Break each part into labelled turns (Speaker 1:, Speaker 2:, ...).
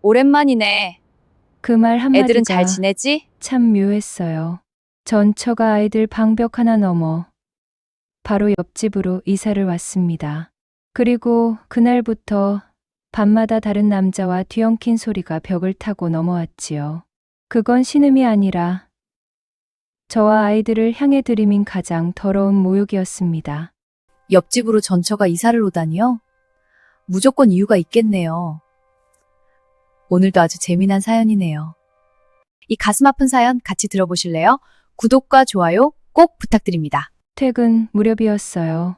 Speaker 1: 오랜만이네.
Speaker 2: 그 말
Speaker 1: 애들은 잘
Speaker 2: 한마디가
Speaker 1: 지내지?
Speaker 2: 참 묘했어요. 전처가 아이들 방벽 하나 넘어 바로 옆집으로 이사를 왔습니다. 그리고 그날부터 밤마다 다른 남자와 뒤엉킨 소리가 벽을 타고 넘어왔지요. 그건 신음이 아니라 저와 아이들을 향해 들이민 가장 더러운 모욕이었습니다.
Speaker 1: 옆집으로 전처가 이사를 오다니요? 무조건 이유가 있겠네요. 오늘도 아주 재미난 사연이네요. 이 가슴 아픈 사연 같이 들어보실래요? 구독과 좋아요 꼭 부탁드립니다.
Speaker 2: 퇴근 무렵이었어요.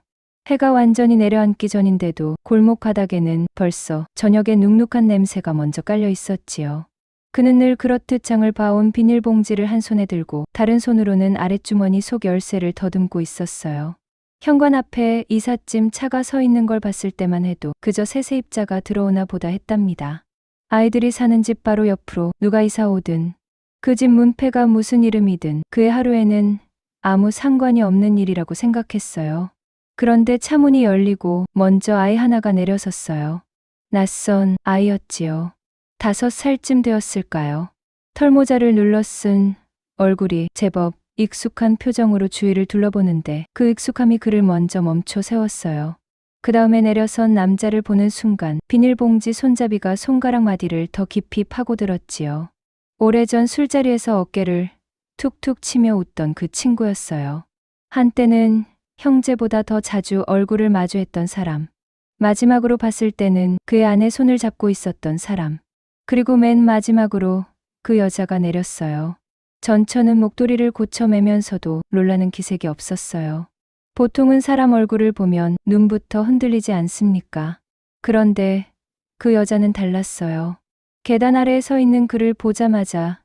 Speaker 2: 해가 완전히 내려앉기 전인데도 골목 바닥에는 벌써 저녁의 눅눅한 냄새가 먼저 깔려 있었지요. 그는 늘 그렇듯 장을 봐온 비닐봉지를 한 손에 들고 다른 손으로는 아랫주머니 속 열쇠를 더듬고 있었어요. 현관 앞에 이삿짐 차가 서 있는 걸 봤을 때만 해도 그저 새 세입자가 들어오나 보다 했답니다. 아이들이 사는 집 바로 옆으로 누가 이사 오든 그 집 문패가 무슨 이름이든 그의 하루에는 아무 상관이 없는 일이라고 생각했어요. 그런데 차문이 열리고 먼저 아이 하나가 내려섰어요. 낯선 아이였지요. 5살쯤 되었을까요? 털모자를 눌러 쓴 얼굴이 제법 익숙한 표정으로 주위를 둘러보는데 그 익숙함이 그를 먼저 멈춰 세웠어요. 그 다음에 내려선 남자를 보는 순간 비닐봉지 손잡이가 손가락 마디를 더 깊이 파고들었지요. 오래전 술자리에서 어깨를 툭툭 치며 웃던 그 친구였어요. 한때는 형제보다 더 자주 얼굴을 마주했던 사람. 마지막으로 봤을 때는 그의 안에 손을 잡고 있었던 사람. 그리고 맨 마지막으로 그 여자가 내렸어요. 전처는 목도리를 고쳐매면서도 놀라는 기색이 없었어요. 보통은 사람 얼굴을 보면 눈부터 흔들리지 않습니까? 그런데 그 여자는 달랐어요. 계단 아래에 서 있는 그를 보자마자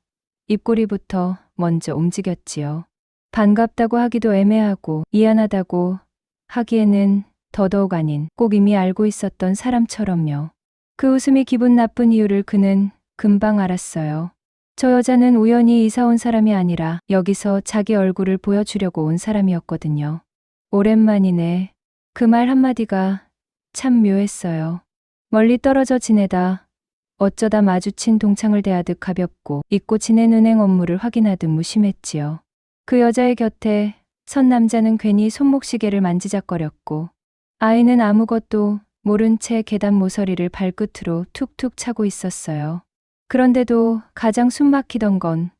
Speaker 2: 입꼬리부터 먼저 움직였지요. 반갑다고 하기도 애매하고 미안하다고 하기에는 더더욱 아닌 꼭 이미 알고 있었던 사람처럼요. 그 웃음이 기분 나쁜 이유를 그는 금방 알았어요. 저 여자는 우연히 이사 온 사람이 아니라 여기서 자기 얼굴을 보여주려고 온 사람이었거든요. 오랜만이네. 그 말 한마디가 참 묘했어요. 멀리 떨어져 지내다 어쩌다 마주친 동창을 대하듯 가볍고 잊고 지낸 은행 업무를 확인하듯 무심했지요. 그 여자의 곁에 선 남자는 괜히 손목시계를 만지작거렸고 아이는 아무것도 모른 채 계단 모서리를 발끝으로 툭툭 차고 있었어요. 그런데도 가장 숨막히던 건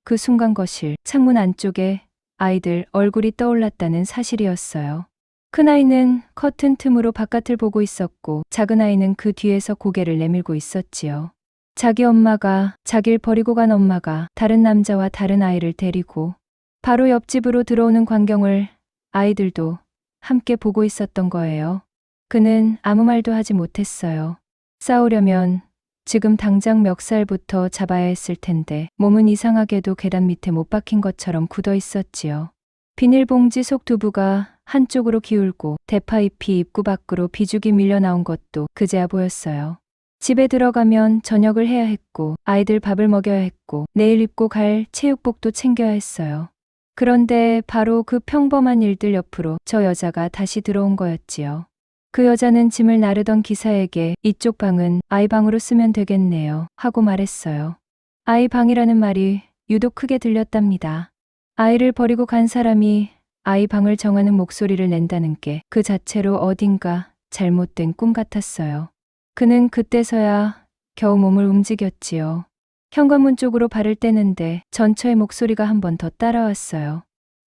Speaker 2: 그 순간 거실 창문 안쪽에 아이들 얼굴이 떠올랐다는 사실이었어요. 큰아이는 커튼 틈으로 바깥을 보고 있었고 작은아이는 그 뒤에서 고개를 내밀고 있었지요. 자기 엄마가 자길 버리고 간 엄마가 다른 남자와 다른 아이를 데리고 바로 옆집으로 들어오는 광경을 아이들도 함께 보고 있었던 거예요. 그는 아무 말도 하지 못했어요. 싸우려면 지금 당장 멱살부터 잡아야 했을 텐데 몸은 이상하게도 계단 밑에 못 박힌 것처럼 굳어 있었지요. 비닐봉지 속 두부가 한쪽으로 기울고 대파잎이 입구 밖으로 비죽이 밀려나온 것도 그제야 보였어요. 집에 들어가면 저녁을 해야 했고 아이들 밥을 먹여야 했고 내일 입고 갈 체육복도 챙겨야 했어요. 그런데 바로 그 평범한 일들 옆으로 저 여자가 다시 들어온 거였지요. 그 여자는 짐을 나르던 기사에게 이쪽 방은 아이 방으로 쓰면 되겠네요 하고 말했어요. 아이 방이라는 말이 유독 크게 들렸답니다. 아이를 버리고 간 사람이 아이 방을 정하는 목소리를 낸다는 게 그 자체로 어딘가 잘못된 꿈 같았어요. 그는 그때서야 겨우 몸을 움직였지요. 현관문 쪽으로 발을 떼는데 전처의 목소리가 한 번 더 따라왔어요.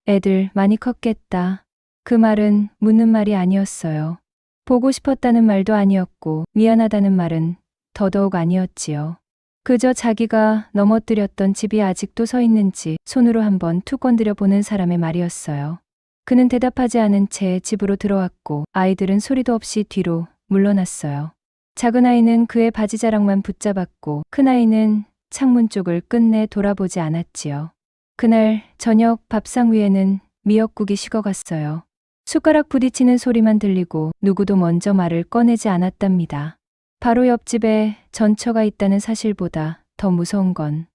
Speaker 2: 애들 많이 컸겠다. 그 말은 묻는 말이 아니었어요. 보고 싶었다는 말도 아니었고 미안하다는 말은 더더욱 아니었지요. 그저 자기가 넘어뜨렸던 집이 아직도 서 있는지 손으로 한번 툭 건드려 보는 사람의 말이었어요. 그는 대답하지 않은 채 집으로 들어왔고 아이들은 소리도 없이 뒤로 물러났어요. 작은아이는 그의 바지자락만 붙잡았고 큰아이는 창문 쪽을 끝내 돌아보지 않았지요. 그날 저녁 밥상 위에는 미역국이 식어갔어요. 숟가락 부딪히는 소리만 들리고 누구도 먼저 말을 꺼내지 않았답니다. 바로 옆집에 전처가 있다는 사실보다 더 무서운 건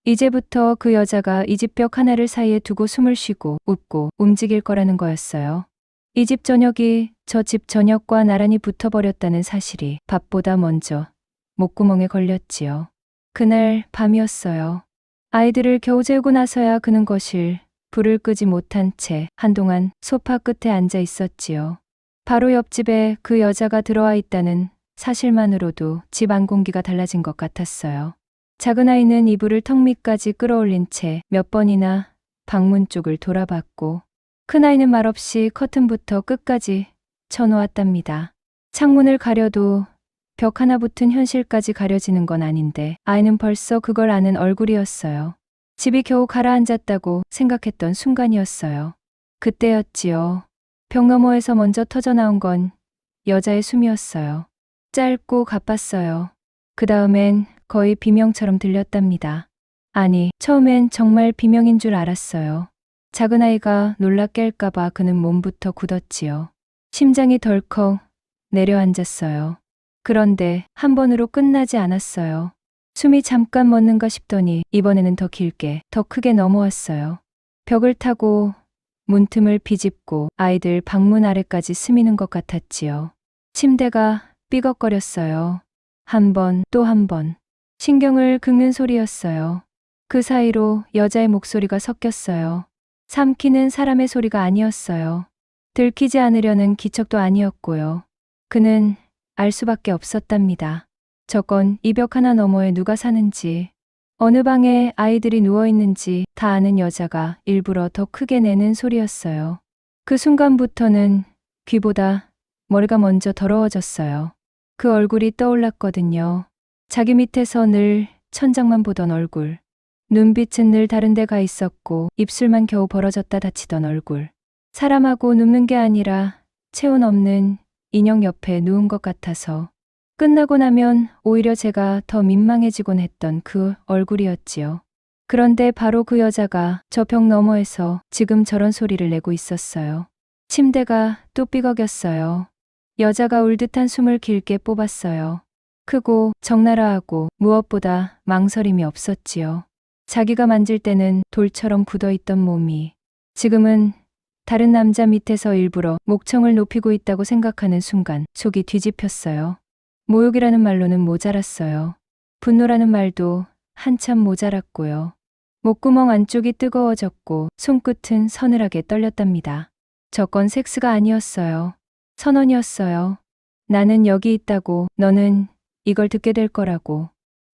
Speaker 2: 이제부터 그 여자가 이 집 벽 하나를 사이에 두고 숨을 쉬고 웃고 움직일 거라는 거였어요. 이 집 저녁이 저 집 저녁과 나란히 붙어버렸다는 사실이 밥보다 먼저 목구멍에 걸렸지요. 그날 밤이었어요. 아이들을 겨우 재우고 나서야 그는 거실 불을 끄지 못한 채 한동안 소파 끝에 앉아 있었지요. 바로 옆집에 그 여자가 들어와 있다는 사실만으로도 집 안 공기가 달라진 것 같았어요. 작은 아이는 이불을 턱 밑까지 끌어올린 채 몇 번이나 방문 쪽을 돌아봤고 큰 아이는 말없이 커튼부터 끝까지 쳐놓았답니다. 창문을 가려도 벽 하나 붙은 현실까지 가려지는 건 아닌데 아이는 벌써 그걸 아는 얼굴이었어요. 집이 겨우 가라앉았다고 생각했던 순간이었어요. 그때였지요. 벽 너머에서 먼저 터져나온 건 여자의 숨이었어요. 짧고 가빴어요. 그 다음엔 거의 비명처럼 들렸답니다. 아니, 처음엔 정말 비명인 줄 알았어요. 작은 아이가 놀라 깰까봐 그는 몸부터 굳었지요. 심장이 덜컥 내려앉았어요. 그런데 한 번으로 끝나지 않았어요. 숨이 잠깐 멎는가 싶더니 이번에는 더 길게, 더 크게 넘어왔어요. 벽을 타고 문틈을 비집고 아이들 방문 아래까지 스미는 것 같았지요. 침대가 삐걱거렸어요. 한 번, 또 한 번. 신경을 긁는 소리였어요. 그 사이로 여자의 목소리가 섞였어요. 삼키는 사람의 소리가 아니었어요. 들키지 않으려는 기척도 아니었고요. 그는 알 수밖에 없었답니다. 저건 이 벽 하나 너머에 누가 사는지, 어느 방에 아이들이 누워있는지 다 아는 여자가 일부러 더 크게 내는 소리였어요. 그 순간부터는 귀보다 머리가 먼저 더러워졌어요. 그 얼굴이 떠올랐거든요. 자기 밑에서 늘 천장만 보던 얼굴. 눈빛은 늘 다른 데 가 있었고 입술만 겨우 벌어졌다 닫히던 얼굴. 사람하고 눕는 게 아니라 체온 없는 인형 옆에 누운 것 같아서 끝나고 나면 오히려 제가 더 민망해지곤 했던 그 얼굴이었지요. 그런데 바로 그 여자가 저 벽 너머에서 지금 저런 소리를 내고 있었어요. 침대가 또 삐걱였어요. 여자가 울 듯한 숨을 길게 뽑았어요. 크고 적나라하고 무엇보다 망설임이 없었지요. 자기가 만질 때는 돌처럼 굳어있던 몸이 지금은 다른 남자 밑에서 일부러 목청을 높이고 있다고 생각하는 순간 속이 뒤집혔어요. 모욕이라는 말로는 모자랐어요. 분노라는 말도 한참 모자랐고요. 목구멍 안쪽이 뜨거워졌고 손끝은 서늘하게 떨렸답니다. 저건 섹스가 아니었어요. 선언이었어요. 나는 여기 있다고, 너는 이걸 듣게 될 거라고.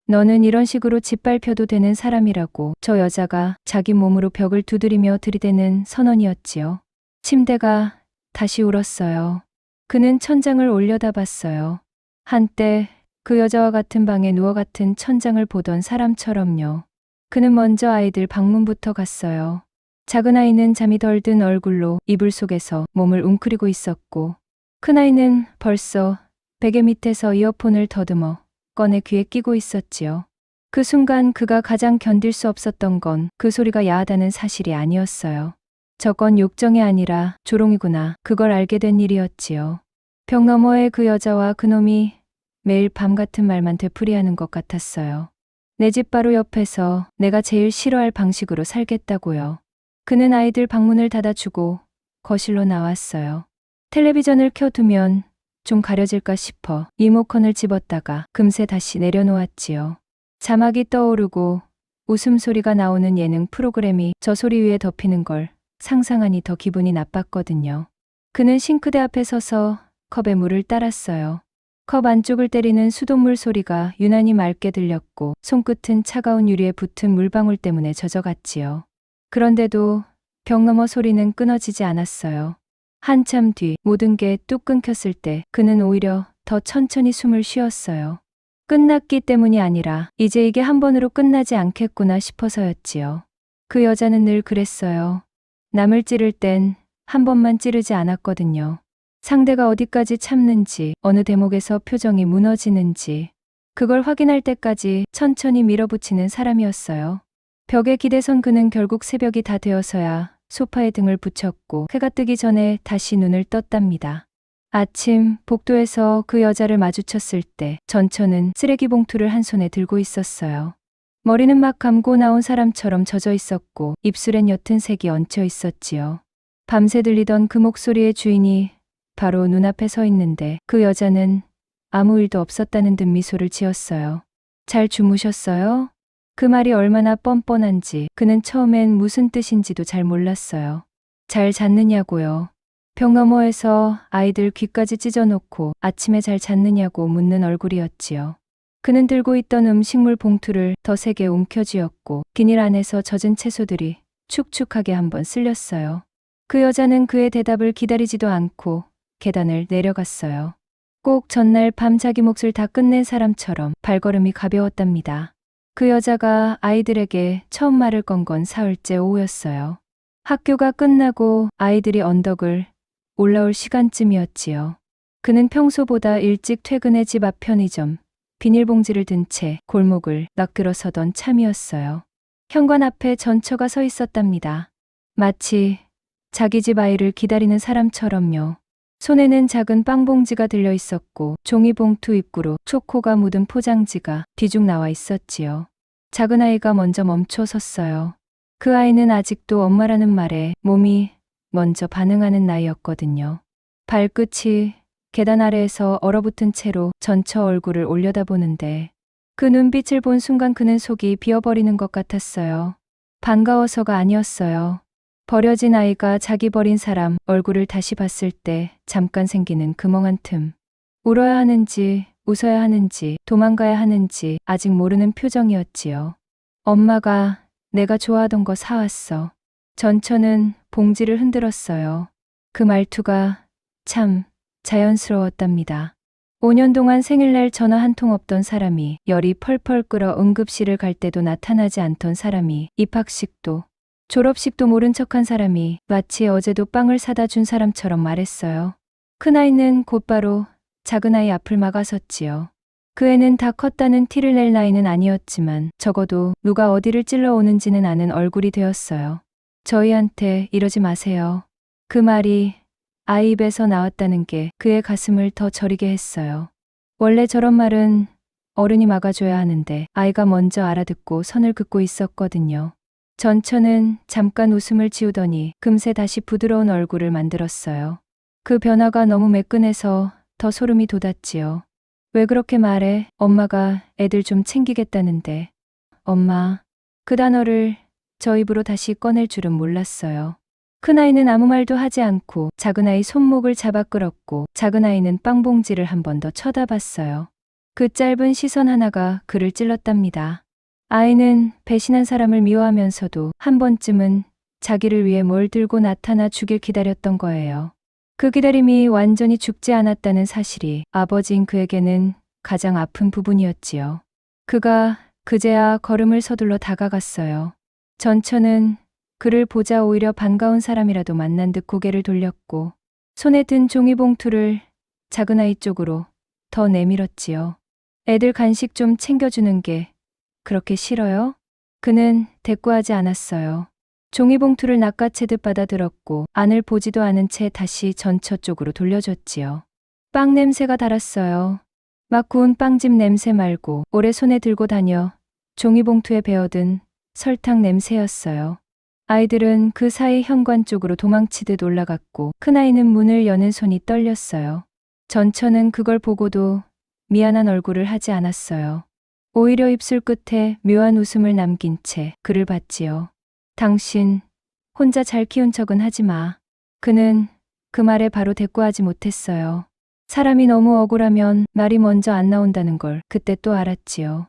Speaker 2: 너는 이런 식으로 짓밟혀도 되는 사람이라고. 저 여자가 자기 몸으로 벽을 두드리며 들이대는 선언이었지요. 침대가 다시 울었어요. 그는 천장을 올려다봤어요. 한때 그 여자와 같은 방에 누워 같은 천장을 보던 사람처럼요. 그는 먼저 아이들 방문부터 갔어요. 작은 아이는 잠이 덜 든 얼굴로 이불 속에서 몸을 웅크리고 있었고 큰 아이는 벌써 베개 밑에서 이어폰을 더듬어 꺼내 귀에 끼고 있었지요. 그 순간 그가 가장 견딜 수 없었던 건 그 소리가 야하다는 사실이 아니었어요. 저건 욕정이 아니라 조롱이구나. 그걸 알게 된 일이었지요. 벽 너머의 그 여자와 그놈이 매일 밤 같은 말만 되풀이하는 것 같았어요. 내 집 바로 옆에서 내가 제일 싫어할 방식으로 살겠다고요. 그는 아이들 방문을 닫아주고 거실로 나왔어요. 텔레비전을 켜두면 좀 가려질까 싶어 리모컨을 집었다가 금세 다시 내려놓았지요. 자막이 떠오르고 웃음소리가 나오는 예능 프로그램이 저 소리 위에 덮이는 걸 상상하니 더 기분이 나빴거든요. 그는 싱크대 앞에 서서 컵에 물을 따랐어요. 컵 안쪽을 때리는 수돗물 소리가 유난히 맑게 들렸고 손끝은 차가운 유리에 붙은 물방울 때문에 젖어갔지요. 그런데도 벽 너머 소리는 끊어지지 않았어요. 한참 뒤 모든 게 뚝 끊겼을 때 그는 오히려 더 천천히 숨을 쉬었어요. 끝났기 때문이 아니라 이제 이게 한 번으로 끝나지 않겠구나 싶어서였지요. 그 여자는 늘 그랬어요. 남을 찌를 땐 한 번만 찌르지 않았거든요. 상대가 어디까지 참는지, 어느 대목에서 표정이 무너지는지 그걸 확인할 때까지 천천히 밀어붙이는 사람이었어요. 벽에 기대선 그는 결국 새벽이 다 되어서야 소파에 등을 붙였고 해가 뜨기 전에 다시 눈을 떴답니다. 아침 복도에서 그 여자를 마주쳤을 때 전처는 쓰레기 봉투를 한 손에 들고 있었어요. 머리는 막 감고 나온 사람처럼 젖어 있었고 입술엔 옅은 색이 얹혀 있었지요. 밤새 들리던 그 목소리의 주인이 바로 눈앞에 서 있는데 그 여자는 아무 일도 없었다는 듯 미소를 지었어요. 잘 주무셨어요? 그 말이 얼마나 뻔뻔한지 그는 처음엔 무슨 뜻인지도 잘 몰랐어요. 잘 잤느냐고요. 벽 너머에서 아이들 귀까지 찢어놓고 아침에 잘 잤느냐고 묻는 얼굴이었지요. 그는 들고 있던 음식물 봉투를 더 세게 움켜쥐었고 비닐 안에서 젖은 채소들이 축축하게 한번 쓸렸어요. 그 여자는 그의 대답을 기다리지도 않고 계단을 내려갔어요. 꼭 전날 밤 자기 몫을 다 끝낸 사람처럼 발걸음이 가벼웠답니다. 그 여자가 아이들에게 처음 말을 건 건 사흘째 오후였어요. 학교가 끝나고 아이들이 언덕을 올라올 시간쯤이었지요. 그는 평소보다 일찍 퇴근해 집 앞 편의점, 비닐봉지를 든 채 골목을 낚들어서던 참이었어요. 현관 앞에 전처가 서 있었답니다. 마치 자기 집 아이를 기다리는 사람처럼요. 손에는 작은 빵봉지가 들려 있었고 종이봉투 입구로 초코가 묻은 포장지가 뒤죽 나와 있었지요. 작은 아이가 먼저 멈춰 섰어요. 그 아이는 아직도 엄마라는 말에 몸이 먼저 반응하는 나이였거든요. 발끝이 계단 아래에서 얼어붙은 채로 전처 얼굴을 올려다보는데 그 눈빛을 본 순간 그는 속이 비어버리는 것 같았어요. 반가워서가 아니었어요. 버려진 아이가 자기 버린 사람 얼굴을 다시 봤을 때 잠깐 생기는 그 멍한 틈. 울어야 하는지 웃어야 하는지 도망가야 하는지 아직 모르는 표정이었지요. 엄마가 내가 좋아하던 거 사왔어. 전처는 봉지를 흔들었어요. 그 말투가 참 자연스러웠답니다. 5년 동안 생일날 전화 한 통 없던 사람이 열이 펄펄 끓어 응급실을 갈 때도 나타나지 않던 사람이 입학식도 졸업식도 모른 척한 사람이 마치 어제도 빵을 사다 준 사람처럼 말했어요. 큰아이는 곧바로 작은아이 앞을 막아섰지요. 그 애는 다 컸다는 티를 낼 나이는 아니었지만 적어도 누가 어디를 찔러 오는지는 아는 얼굴이 되었어요. 저희한테 이러지 마세요. 그 말이 아이 입에서 나왔다는 게 그의 가슴을 더 저리게 했어요. 원래 저런 말은 어른이 막아줘야 하는데 아이가 먼저 알아듣고 선을 긋고 있었거든요. 전처는 잠깐 웃음을 지우더니 금세 다시 부드러운 얼굴을 만들었어요. 그 변화가 너무 매끈해서 더 소름이 돋았지요. 왜 그렇게 말해? 엄마가 애들 좀 챙기겠다는데. 엄마. 그 단어를 저 입으로 다시 꺼낼 줄은 몰랐어요. 큰아이는 아무 말도 하지 않고 작은아이 손목을 잡아 끌었고 작은아이는 빵봉지를 한 번 더 쳐다봤어요. 그 짧은 시선 하나가 그를 찔렀답니다. 아이는 배신한 사람을 미워하면서도 한 번쯤은 자기를 위해 뭘 들고 나타나 주길 기다렸던 거예요. 그 기다림이 완전히 죽지 않았다는 사실이 아버지인 그에게는 가장 아픈 부분이었지요. 그가 그제야 걸음을 서둘러 다가갔어요. 전처는 그를 보자 오히려 반가운 사람이라도 만난 듯 고개를 돌렸고 손에 든 종이봉투를 작은아이 쪽으로 더 내밀었지요. 애들 간식 좀 챙겨주는 게 그렇게 싫어요? 그는 대꾸하지 않았어요. 종이봉투를 낚아채듯 받아들었고 안을 보지도 않은 채 다시 전처 쪽으로 돌려줬지요. 빵 냄새가 달았어요. 막 구운 빵집 냄새 말고 오래 손에 들고 다녀 종이봉투에 베어든 설탕 냄새였어요. 아이들은 그 사이 현관 쪽으로 도망치듯 올라갔고 큰아이는 문을 여는 손이 떨렸어요. 전처는 그걸 보고도 미안한 얼굴을 하지 않았어요. 오히려 입술 끝에 묘한 웃음을 남긴 채 그를 봤지요. 당신 혼자 잘 키운 척은 하지 마. 그는 그 말에 바로 대꾸하지 못했어요. 사람이 너무 억울하면 말이 먼저 안 나온다는 걸 그때 또 알았지요.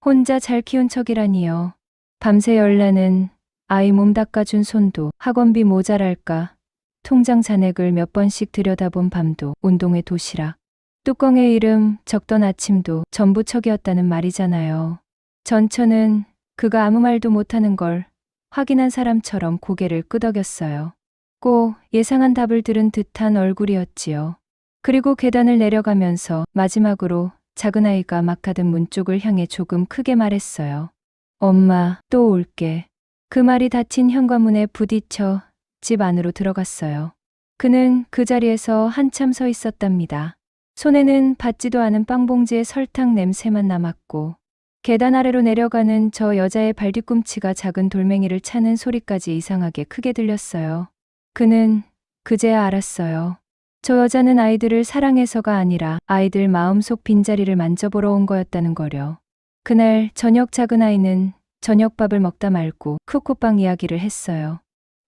Speaker 2: 혼자 잘 키운 척이라니요. 밤새 열나는 아이 몸 닦아준 손도 학원비 모자랄까 통장 잔액을 몇 번씩 들여다본 밤도 운동회 도시락 뚜껑의 이름 적던 아침도 전부 척이었다는 말이잖아요. 전처는 그가 아무 말도 못하는 걸 확인한 사람처럼 고개를 끄덕였어요. 꼭 예상한 답을 들은 듯한 얼굴이었지요. 그리고 계단을 내려가면서 마지막으로 작은아이가 막 닫은 문 쪽을 향해 조금 크게 말했어요. 엄마, 또 올게. 그 말이 닫힌 현관문에 부딪혀 집 안으로 들어갔어요. 그는 그 자리에서 한참 서 있었답니다. 손에는 받지도 않은 빵봉지의 설탕 냄새만 남았고 계단 아래로 내려가는 저 여자의 발뒤꿈치가 작은 돌멩이를 차는 소리까지 이상하게 크게 들렸어요. 그는 그제야 알았어요. 저 여자는 아이들을 사랑해서가 아니라 아이들 마음속 빈자리를 만져보러 온 거였다는 거려. 그날 저녁 작은 아이는 저녁밥을 먹다 말고 쿠쿠빵 이야기를 했어요.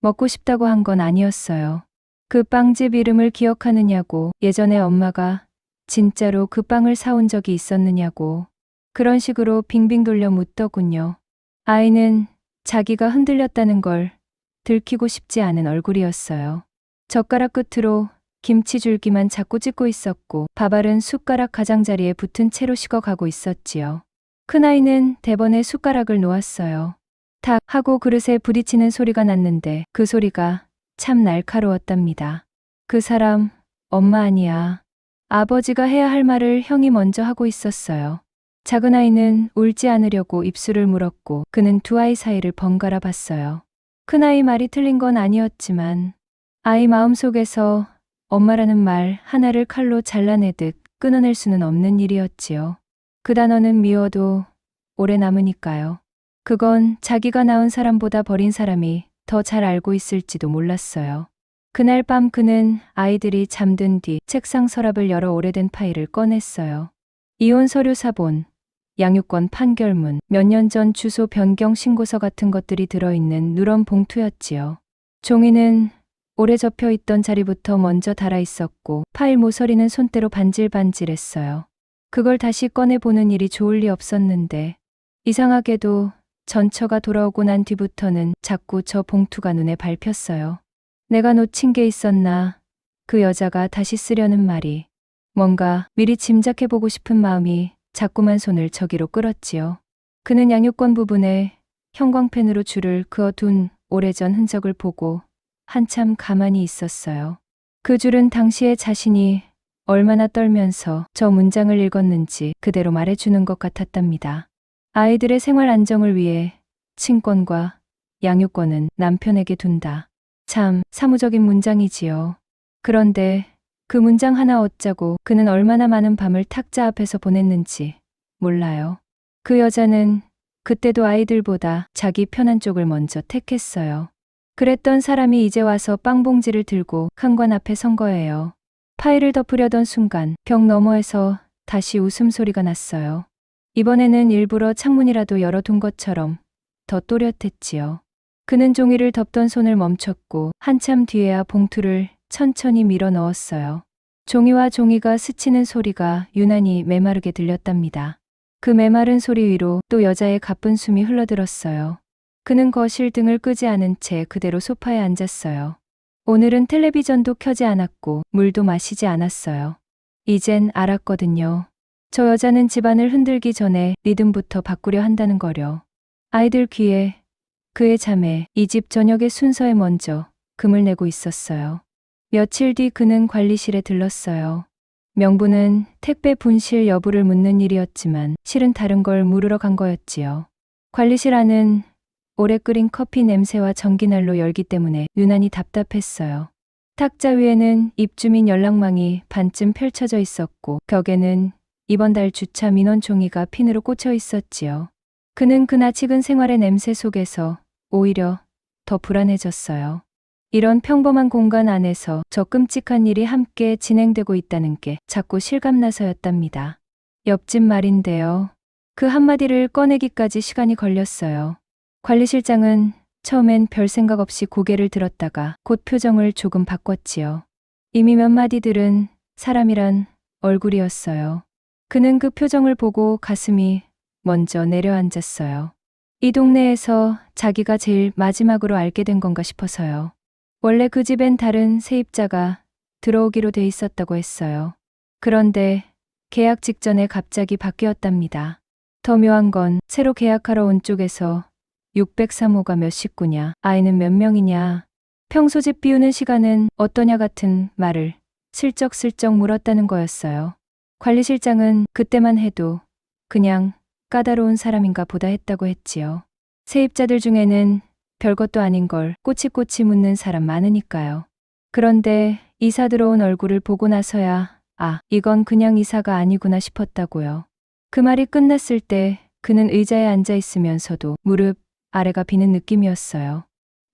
Speaker 2: 먹고 싶다고 한 건 아니었어요. 그 빵집 이름을 기억하느냐고, 예전에 엄마가 진짜로 그 빵을 사온 적이 있었느냐고, 그런 식으로 빙빙 돌려 묻더군요. 아이는 자기가 흔들렸다는 걸 들키고 싶지 않은 얼굴이었어요. 젓가락 끝으로 김치 줄기만 자꾸 찢고 있었고 밥알은 숟가락 가장자리에 붙은 채로 식어가고 있었지요. 큰아이는 대번에 숟가락을 놓았어요. 탁 하고 그릇에 부딪히는 소리가 났는데 그 소리가 참 날카로웠답니다. 그 사람 엄마 아니야. 아버지가 해야 할 말을 형이 먼저 하고 있었어요. 작은 아이는 울지 않으려고 입술을 물었고 그는 두 아이 사이를 번갈아 봤어요. 큰아이 말이 틀린 건 아니었지만 아이 마음속에서 엄마라는 말 하나를 칼로 잘라내듯 끊어낼 수는 없는 일이었지요. 그 단어는 미워도 오래 남으니까요. 그건 자기가 낳은 사람보다 버린 사람이 더 잘 알고 있을지도 몰랐어요. 그날 밤 그는 아이들이 잠든 뒤 책상 서랍을 열어 오래된 파일을 꺼냈어요. 이혼 서류 사본, 양육권 판결문, 몇 년 전 주소 변경 신고서 같은 것들이 들어있는 누런 봉투였지요. 종이는 오래 접혀 있던 자리부터 먼저 닳아 있었고 파일 모서리는 손때로 반질반질했어요. 그걸 다시 꺼내보는 일이 좋을 리 없었는데 이상하게도 전처가 돌아오고 난 뒤부터는 자꾸 저 봉투가 눈에 밟혔어요. 내가 놓친 게 있었나? 그 여자가 다시 쓰려는 말이. 뭔가 미리 짐작해보고 싶은 마음이 자꾸만 손을 저기로 끌었지요. 그는 양육권 부분에 형광펜으로 줄을 그어둔 오래전 흔적을 보고 한참 가만히 있었어요. 그 줄은 당시에 자신이 얼마나 떨면서 저 문장을 읽었는지 그대로 말해주는 것 같았답니다. 아이들의 생활 안정을 위해 친권과 양육권은 남편에게 둔다. 참 사무적인 문장이지요. 그런데 그 문장 하나 어쩌고 그는 얼마나 많은 밤을 탁자 앞에서 보냈는지 몰라요. 그 여자는 그때도 아이들보다 자기 편한 쪽을 먼저 택했어요. 그랬던 사람이 이제 와서 빵봉지를 들고 칸관 앞에 선 거예요. 파일을 덮으려던 순간 벽 너머에서 다시 웃음소리가 났어요. 이번에는 일부러 창문이라도 열어둔 것처럼 더 또렷했지요. 그는 종이를 덮던 손을 멈췄고 한참 뒤에야 봉투를 천천히 밀어 넣었어요. 종이와 종이가 스치는 소리가 유난히 메마르게 들렸답니다. 그 메마른 소리 위로 또 여자의 가쁜 숨이 흘러들었어요. 그는 거실 등을 끄지 않은 채 그대로 소파에 앉았어요. 오늘은 텔레비전도 켜지 않았고 물도 마시지 않았어요. 이젠 알았거든요. 저 여자는 집안을 흔들기 전에 리듬부터 바꾸려 한다는 거려. 아이들 귀에, 그의 잠에, 이 집 저녁의 순서에 먼저 금을 내고 있었어요. 며칠 뒤 그는 관리실에 들렀어요. 명분은 택배 분실 여부를 묻는 일이었지만 실은 다른 걸 물으러 간 거였지요. 관리실 안은 오래 끓인 커피 냄새와 전기난로 열기 때문에 유난히 답답했어요. 탁자 위에는 입주민 연락망이 반쯤 펼쳐져 있었고 벽에는 이번 달 주차 민원 종이가 핀으로 꽂혀 있었지요. 그는 그 낯익은 생활의 냄새 속에서 오히려 더 불안해졌어요. 이런 평범한 공간 안에서 저 끔찍한 일이 함께 진행되고 있다는 게 자꾸 실감나서였답니다. 옆집 말인데요. 그 한마디를 꺼내기까지 시간이 걸렸어요. 관리실장은 처음엔 별 생각 없이 고개를 들었다가 곧 표정을 조금 바꿨지요. 이미 몇 마디들은 사람이란 얼굴이었어요. 그는 그 표정을 보고 가슴이 먼저 내려앉았어요. 이 동네에서 자기가 제일 마지막으로 알게 된 건가 싶어서요. 원래 그 집엔 다른 세입자가 들어오기로 돼 있었다고 했어요. 그런데 계약 직전에 갑자기 바뀌었답니다. 더 묘한 건 새로 계약하러 온 쪽에서 603호가 몇 식구냐, 아이는 몇 명이냐, 평소 집 비우는 시간은 어떠냐 같은 말을 슬쩍슬쩍 물었다는 거였어요. 관리실장은 그때만 해도 그냥 까다로운 사람인가 보다 했다고 했지요. 세입자들 중에는 별것도 아닌 걸 꼬치꼬치 묻는 사람 많으니까요. 그런데 이사 들어온 얼굴을 보고 나서야 이건 그냥 이사가 아니구나 싶었다고요. 그 말이 끝났을 때 그는 의자에 앉아 있으면서도 무릎 아래가 비는 느낌이었어요.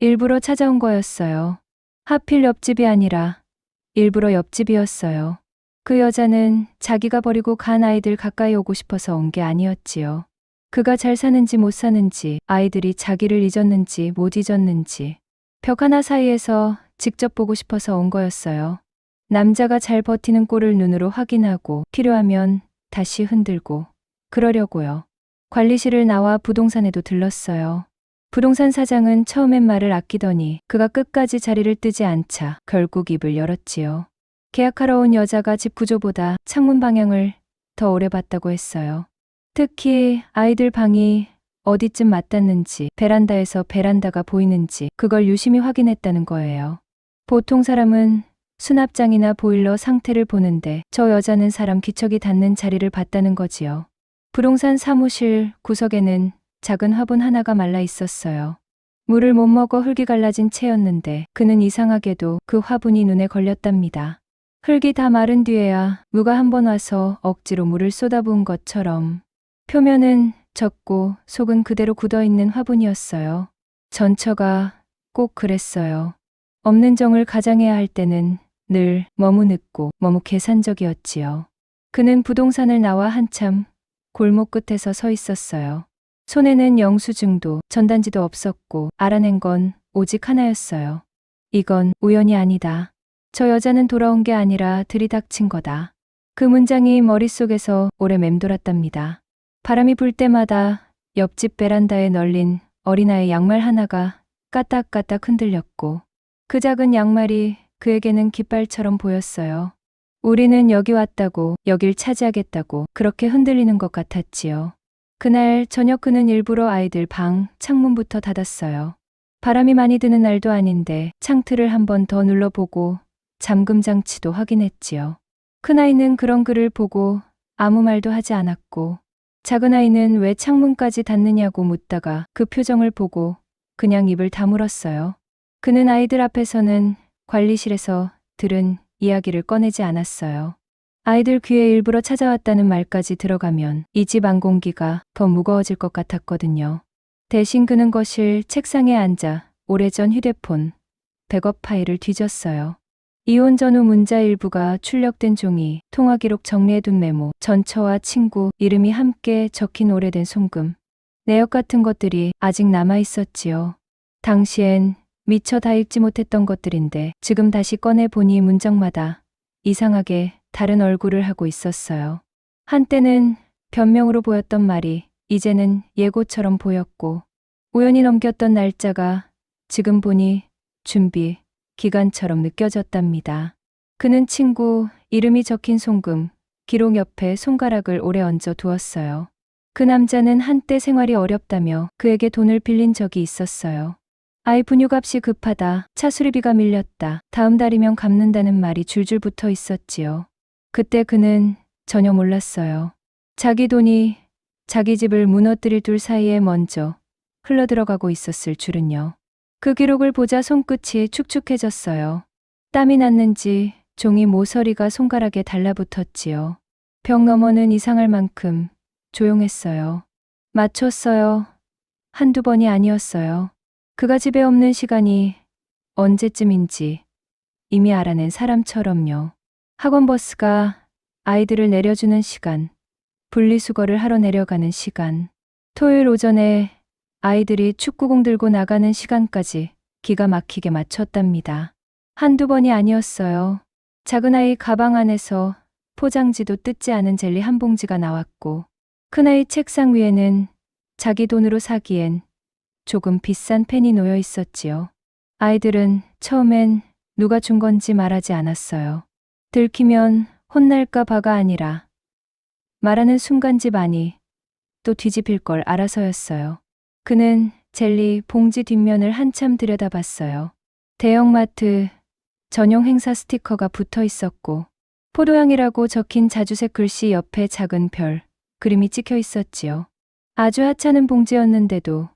Speaker 2: 일부러 찾아온 거였어요. 하필 옆집이 아니라 일부러 옆집이었어요. 그 여자는 자기가 버리고 간 아이들 가까이 오고 싶어서 온 게 아니었지요. 그가 잘 사는지 못 사는지, 아이들이 자기를 잊었는지 못 잊었는지, 벽 하나 사이에서 직접 보고 싶어서 온 거였어요. 남자가 잘 버티는 꼴을 눈으로 확인하고 필요하면 다시 흔들고 그러려고요. 관리실을 나와 부동산에도 들렀어요. 부동산 사장은 처음엔 말을 아끼더니 그가 끝까지 자리를 뜨지 않자 결국 입을 열었지요. 계약하러 온 여자가 집 구조보다 창문 방향을 더 오래 봤다고 했어요. 특히 아이들 방이 어디쯤 맞닿는지, 베란다에서 베란다가 보이는지 그걸 유심히 확인했다는 거예요. 보통 사람은 수납장이나 보일러 상태를 보는데 저 여자는 사람 기척이 닿는 자리를 봤다는 거지요. 부동산 사무실 구석에는 작은 화분 하나가 말라 있었어요. 물을 못 먹어 흙이 갈라진 채였는데 그는 이상하게도 그 화분이 눈에 걸렸답니다. 흙이 다 마른 뒤에야 누가 한번 와서 억지로 물을 쏟아부은 것처럼 표면은 젖고 속은 그대로 굳어있는 화분이었어요. 전처가 꼭 그랬어요. 없는 정을 가장해야 할 때는 늘 너무 늦고 너무 계산적이었지요. 그는 부동산을 나와 한참 골목 끝에서 서 있었어요. 손에는 영수증도 전단지도 없었고 알아낸 건 오직 하나였어요. 이건 우연이 아니다. 저 여자는 돌아온 게 아니라 들이닥친 거다. 그 문장이 머릿속에서 오래 맴돌았답니다. 바람이 불 때마다 옆집 베란다에 널린 어린아이 양말 하나가 까딱까딱 흔들렸고 그 작은 양말이 그에게는 깃발처럼 보였어요. 우리는 여기 왔다고, 여길 차지하겠다고 그렇게 흔들리는 것 같았지요. 그날 저녁 그는 일부러 아이들 방 창문부터 닫았어요. 바람이 많이 드는 날도 아닌데 창틀을 한 번 더 눌러보고 잠금 장치도 확인했지요. 큰아이는 그런 글을 보고 아무 말도 하지 않았고 작은아이는 왜 창문까지 닫느냐고 묻다가 그 표정을 보고 그냥 입을 다물었어요. 그는 아이들 앞에서는 관리실에서 들은 이야기를 꺼내지 않았어요. 아이들 귀에 일부러 찾아왔다는 말까지 들어가면 이 집 안공기가 더 무거워질 것 같았거든요. 대신 그는 거실 책상에 앉아 오래전 휴대폰, 백업 파일을 뒤졌어요. 이혼 전후 문자 일부가 출력된 종이, 통화 기록 정리해둔 메모, 전처와 친구 이름이 함께 적힌 오래된 송금, 내역 같은 것들이 아직 남아 있었지요. 당시엔 미처 다 읽지 못했던 것들인데 지금 다시 꺼내보니 문장마다 이상하게 다른 얼굴을 하고 있었어요. 한때는 변명으로 보였던 말이 이제는 예고처럼 보였고 우연히 넘겼던 날짜가 지금 보니 준비 기간처럼 느껴졌답니다. 그는 친구 이름이 적힌 송금, 기록 옆에 손가락을 오래 얹어 두었어요. 그 남자는 한때 생활이 어렵다며 그에게 돈을 빌린 적이 있었어요. 아이 분유값이 급하다, 차 수리비가 밀렸다, 다음 달이면 갚는다는 말이 줄줄 붙어 있었지요. 그때 그는 전혀 몰랐어요. 자기 돈이 자기 집을 무너뜨릴 둘 사이에 먼저 흘러들어가고 있었을 줄은요. 그 기록을 보자 손끝이 축축해졌어요. 땀이 났는지 종이 모서리가 손가락에 달라붙었지요. 벽 너머는 이상할 만큼 조용했어요. 맞췄어요. 한두 번이 아니었어요. 그가 집에 없는 시간이 언제쯤인지 이미 알아낸 사람처럼요. 학원 버스가 아이들을 내려주는 시간, 분리수거를 하러 내려가는 시간, 토요일 오전에 아이들이 축구공 들고 나가는 시간까지 기가 막히게 맞췄답니다. 한두 번이 아니었어요. 작은아이 가방 안에서 포장지도 뜯지 않은 젤리 한 봉지가 나왔고 큰아이 책상 위에는 자기 돈으로 사기엔 조금 비싼 펜이 놓여 있었지요. 아이들은 처음엔 누가 준 건지 말하지 않았어요. 들키면 혼날까 봐가 아니라 말하는 순간 집 안이 또 뒤집힐 걸 알아서였어요. 그는 젤리 봉지 뒷면을 한참 들여다봤어요. 대형마트 전용 행사 스티커가 붙어 있었고 포도향이라고 적힌 자주색 글씨 옆에 작은 별 그림이 찍혀 있었지요. 아주 하찮은 봉지였는데도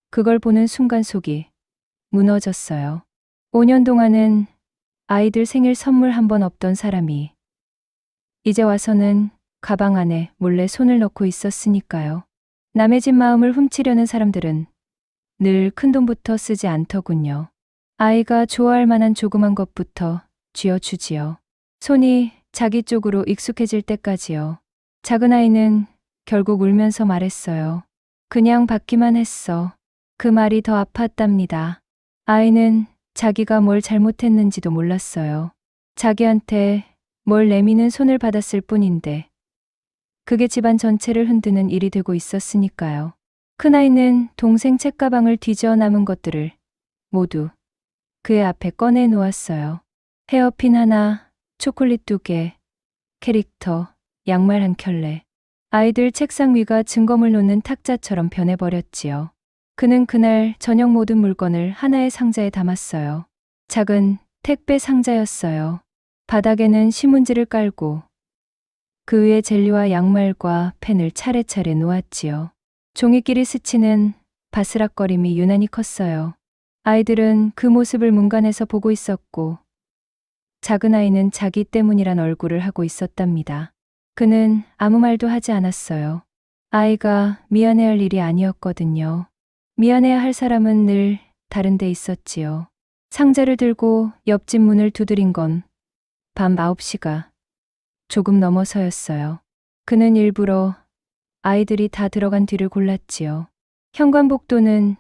Speaker 2: 그걸 보는 순간 속이 무너졌어요. 5년 동안은 아이들 생일 선물 한 번 없던 사람이 이제 와서는 가방 안에 몰래 손을 넣고 있었으니까요. 남의 집 마음을 훔치려는 사람들은 늘 큰돈부터 쓰지 않더군요. 아이가 좋아할 만한 조그만 것부터 쥐어주지요. 손이 자기 쪽으로 익숙해질 때까지요. 작은 아이는 결국 울면서 말했어요. 그냥 받기만 했어. 그 말이 더 아팠답니다. 아이는 자기가 뭘 잘못했는지도 몰랐어요. 자기한테 뭘 내미는 손을 받았을 뿐인데 그게 집안 전체를 흔드는 일이 되고 있었으니까요. 큰아이는 동생 책가방을 뒤져 남은 것들을 모두 그의 앞에 꺼내 놓았어요. 헤어핀 하나, 초콜릿 2개, 캐릭터, 양말 한 켤레. 아이들 책상 위가 증거물 놓는 탁자처럼 변해버렸지요. 그는 그날 저녁 모든 물건을 하나의 상자에 담았어요. 작은 택배 상자였어요. 바닥에는 신문지를 깔고 그 위에 젤리와 양말과 펜을 차례차례 놓았지요. 종이끼리 스치는 바스락거림이 유난히 컸어요. 아이들은 그 모습을 문간에서 보고 있었고 작은 아이는 자기 때문이란 얼굴을 하고 있었답니다. 그는 아무 말도 하지 않았어요. 아이가 미안해할 일이 아니었거든요. 미안해야 할 사람은 늘 다른 데 있었지요. 상자를 들고 옆집 문을 두드린 건 밤 9시가 조금 넘어서였어요. 그는 일부러 아이들이 다 들어간 뒤를 골랐지요. 현관복도는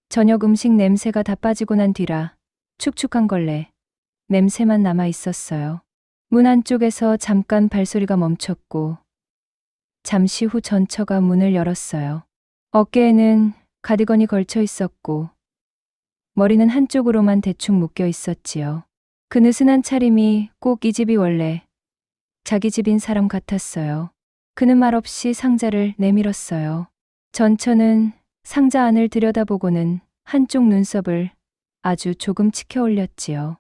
Speaker 2: 저녁 음식 냄새가 다 빠지고 난 뒤라 축축한 걸레 냄새만 남아 있었어요. 문 안쪽에서 잠깐 발소리가 멈췄고 잠시 후 전처가 문을 열었어요. 어깨에는 가디건이 걸쳐 있었고 머리는 한쪽으로만 대충 묶여 있었지요. 그 느슨한 차림이 꼭 이 집이 원래 자기 집인 사람 같았어요. 그는 말없이 상자를 내밀었어요. 전처는 상자 안을 들여다보고는 한쪽 눈썹을 아주 조금 치켜 올렸지요.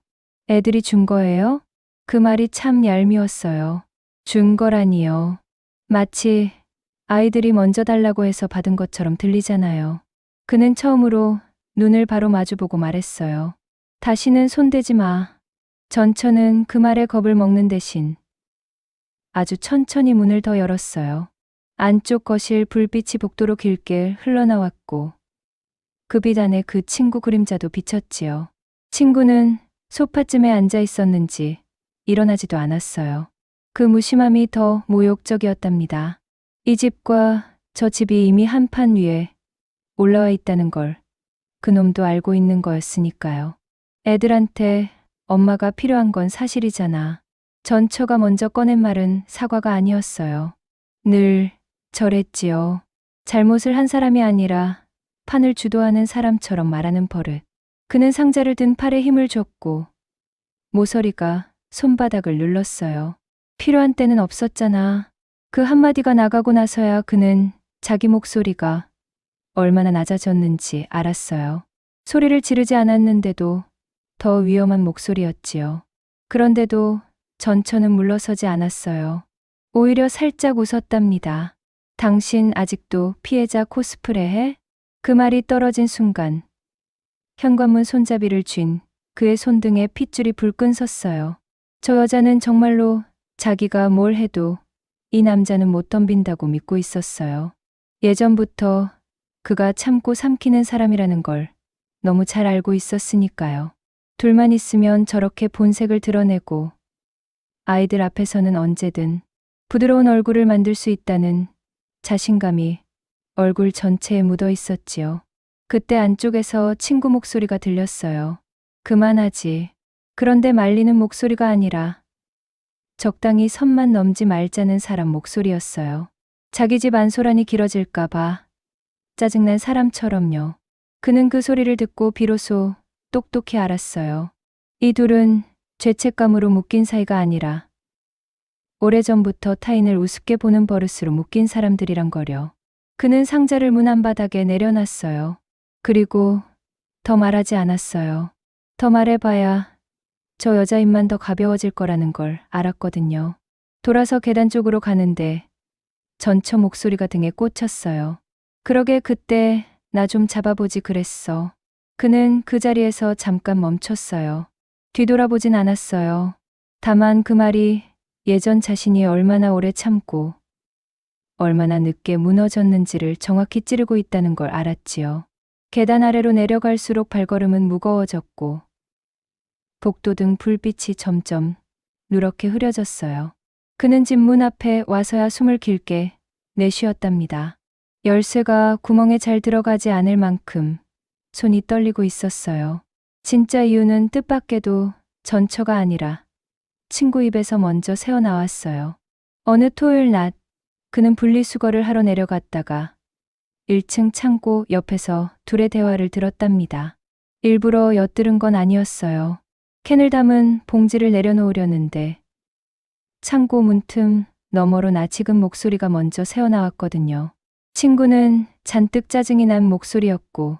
Speaker 2: 애들이 준 거예요? 그 말이 참 얄미웠어요. 준 거라니요. 마치 아이들이 먼저 달라고 해서 받은 것처럼 들리잖아요. 그는 처음으로 눈을 바로 마주보고 말했어요. 다시는 손대지 마. 전처는 그 말에 겁을 먹는 대신 아주 천천히 문을 더 열었어요. 안쪽 거실 불빛이 복도로 길게 흘러나왔고 그 빛 안에 그 친구 그림자도 비쳤지요. 친구는 소파쯤에 앉아 있었는지 일어나지도 않았어요. 그 무심함이 더 모욕적이었답니다. 이 집과 저 집이 이미 한판 위에 올라와 있다는 걸 그놈도 알고 있는 거였으니까요. 애들한테 엄마가 필요한 건 사실이잖아. 전처가 먼저 꺼낸 말은 사과가 아니었어요. 늘 저랬지요. 잘못을 한 사람이 아니라 판을 주도하는 사람처럼 말하는 버릇. 그는 상자를 든 팔에 힘을 줬고 모서리가 손바닥을 눌렀어요. 필요한 때는 없었잖아. 그 한마디가 나가고 나서야 그는 자기 목소리가 얼마나 낮아졌는지 알았어요. 소리를 지르지 않았는데도 더 위험한 목소리였지요. 그런데도 전처는 물러서지 않았어요. 오히려 살짝 웃었답니다. 당신 아직도 피해자 코스프레 해? 그 말이 떨어진 순간 현관문 손잡이를 쥔 그의 손등에 핏줄이 불끈 섰어요. 저 여자는 정말로 자기가 뭘 해도 이 남자는 못 덤빈다고 믿고 있었어요. 예전부터 그가 참고 삼키는 사람이라는 걸 너무 잘 알고 있었으니까요. 둘만 있으면 저렇게 본색을 드러내고 아이들 앞에서는 언제든 부드러운 얼굴을 만들 수 있다는 자신감이 얼굴 전체에 묻어 있었지요. 그때 안쪽에서 친구 목소리가 들렸어요. 그만하지. 그런데 말리는 목소리가 아니라 적당히 선만 넘지 말자는 사람 목소리였어요. 자기 집 안소란이 길어질까봐 짜증난 사람처럼요. 그는 그 소리를 듣고 비로소 똑똑히 알았어요. 이 둘은 죄책감으로 묶인 사이가 아니라 오래전부터 타인을 우습게 보는 버릇으로 묶인 사람들이란 거려. 그는 상자를 문 안바닥에 내려놨어요. 그리고 더 말하지 않았어요. 더 말해봐야 저 여자 입만 더 가벼워질 거라는 걸 알았거든요. 돌아서 계단 쪽으로 가는데 전처 목소리가 등에 꽂혔어요. 그러게 그때 나 좀 잡아보지 그랬어. 그는 그 자리에서 잠깐 멈췄어요. 뒤돌아보진 않았어요. 다만 그 말이 예전 자신이 얼마나 오래 참고 얼마나 늦게 무너졌는지를 정확히 찌르고 있다는 걸 알았지요. 계단 아래로 내려갈수록 발걸음은 무거워졌고 복도 등 불빛이 점점 누렇게 흐려졌어요. 그는 집 문 앞에 와서야 숨을 길게 내쉬었답니다. 열쇠가 구멍에 잘 들어가지 않을 만큼 손이 떨리고 있었어요. 진짜 이유는 뜻밖에도 전처가 아니라 친구 입에서 먼저 새어나왔어요. 어느 토요일 낮, 그는 분리수거를 하러 내려갔다가 1층 창고 옆에서 둘의 대화를 들었답니다. 일부러 엿들은 건 아니었어요. 캔을 담은 봉지를 내려놓으려는데 창고 문틈 너머로 낯익은 목소리가 먼저 새어나왔거든요. 친구는 잔뜩 짜증이 난 목소리였고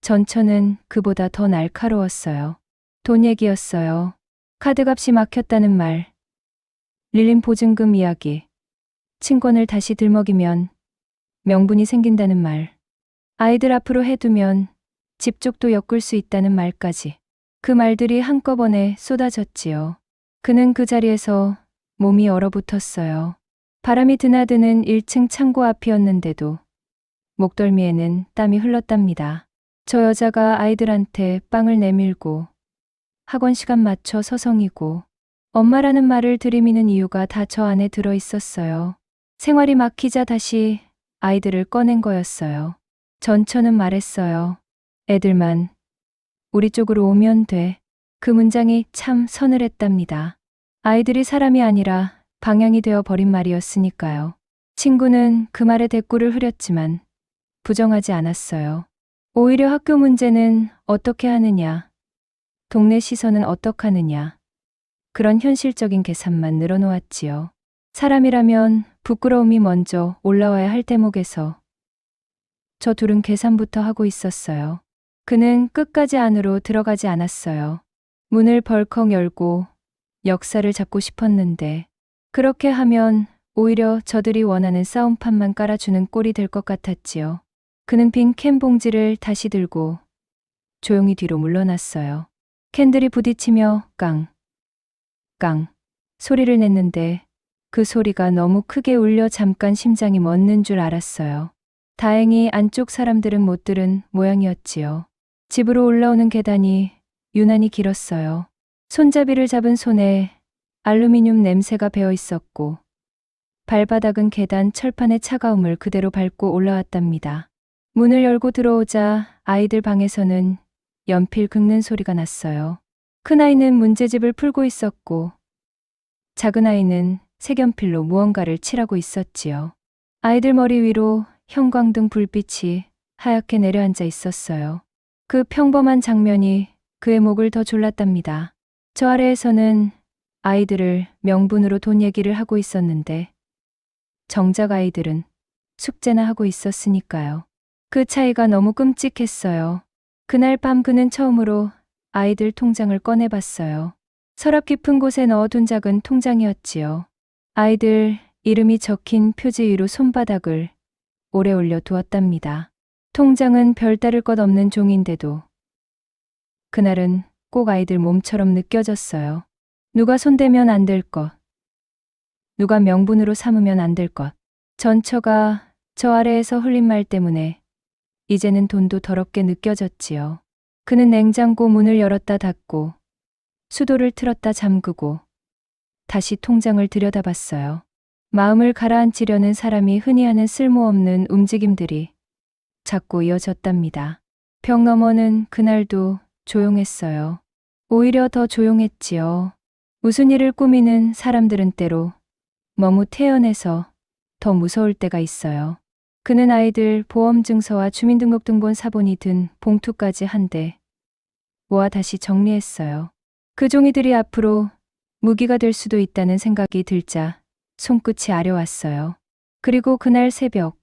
Speaker 2: 전처는 그보다 더 날카로웠어요. 돈 얘기였어요. 카드값이 막혔다는 말, 릴린 보증금 이야기, 친권을 다시 들먹이면 명분이 생긴다는 말, 아이들 앞으로 해두면 집 쪽도 엮을 수 있다는 말까지. 그 말들이 한꺼번에 쏟아졌지요. 그는 그 자리에서 몸이 얼어붙었어요. 바람이 드나드는 1층 창고 앞이었는데도 목덜미에는 땀이 흘렀답니다. 저 여자가 아이들한테 빵을 내밀고 학원 시간 맞춰 서성이고 엄마라는 말을 들이미는 이유가 다 저 안에 들어 있었어요. 생활이 막히자 다시 아이들을 꺼낸 거였어요. 전처는 말했어요. 애들만 우리 쪽으로 오면 돼. 그 문장이 참 서늘했답니다. 아이들이 사람이 아니라 방향이 되어 버린 말이었으니까요. 친구는 그 말에 대꾸를 흐렸지만 부정하지 않았어요. 오히려 학교 문제는 어떻게 하느냐, 동네 시선은 어떡하느냐, 그런 현실적인 계산만 늘어놓았지요. 사람이라면 부끄러움이 먼저 올라와야 할 대목에서 저 둘은 계산부터 하고 있었어요. 그는 끝까지 안으로 들어가지 않았어요. 문을 벌컥 열고 역사를 잡고 싶었는데 그렇게 하면 오히려 저들이 원하는 싸움판만 깔아주는 꼴이 될 것 같았지요. 그는 빈 캔 봉지를 다시 들고 조용히 뒤로 물러났어요. 캔들이 부딪히며 깡, 깡 소리를 냈는데 그 소리가 너무 크게 울려 잠깐 심장이 멎는 줄 알았어요. 다행히 안쪽 사람들은 못 들은 모양이었지요. 집으로 올라오는 계단이 유난히 길었어요. 손잡이를 잡은 손에 알루미늄 냄새가 배어 있었고 발바닥은 계단 철판의 차가움을 그대로 밟고 올라왔답니다. 문을 열고 들어오자 아이들 방에서는 연필 긁는 소리가 났어요. 큰아이는 문제집을 풀고 있었고 작은아이는 색연필로 무언가를 칠하고 있었지요. 아이들 머리 위로 형광등 불빛이 하얗게 내려앉아 있었어요. 그 평범한 장면이 그의 목을 더 졸랐답니다. 저 아래에서는 아이들을 명분으로 돈 얘기를 하고 있었는데 정작 아이들은 숙제나 하고 있었으니까요. 그 차이가 너무 끔찍했어요. 그날 밤 그는 처음으로 아이들 통장을 꺼내봤어요. 서랍 깊은 곳에 넣어둔 작은 통장이었지요. 아이들 이름이 적힌 표지 위로 손바닥을 오래 올려 두었답니다. 통장은 별다를 것 없는 종인데도 그날은 꼭 아이들 몸처럼 느껴졌어요. 누가 손대면 안 될 것, 누가 명분으로 삼으면 안 될 것. 전처가 저 아래에서 흘린 말 때문에 이제는 돈도 더럽게 느껴졌지요. 그는 냉장고 문을 열었다 닫고 수도를 틀었다 잠그고 다시 통장을 들여다봤어요. 마음을 가라앉히려는 사람이 흔히 하는 쓸모없는 움직임들이 자꾸 이어졌답니다. 벽 너머는 그날도 조용했어요. 오히려 더 조용했지요. 무슨 일을 꾸미는 사람들은 때로 너무 태연해서 더 무서울 때가 있어요. 그는 아이들 보험증서와 주민등록등본 사본이 든 봉투까지 한데 모아 다시 정리했어요. 그 종이들이 앞으로 무기가 될 수도 있다는 생각이 들자 손끝이 아려왔어요. 그리고 그날 새벽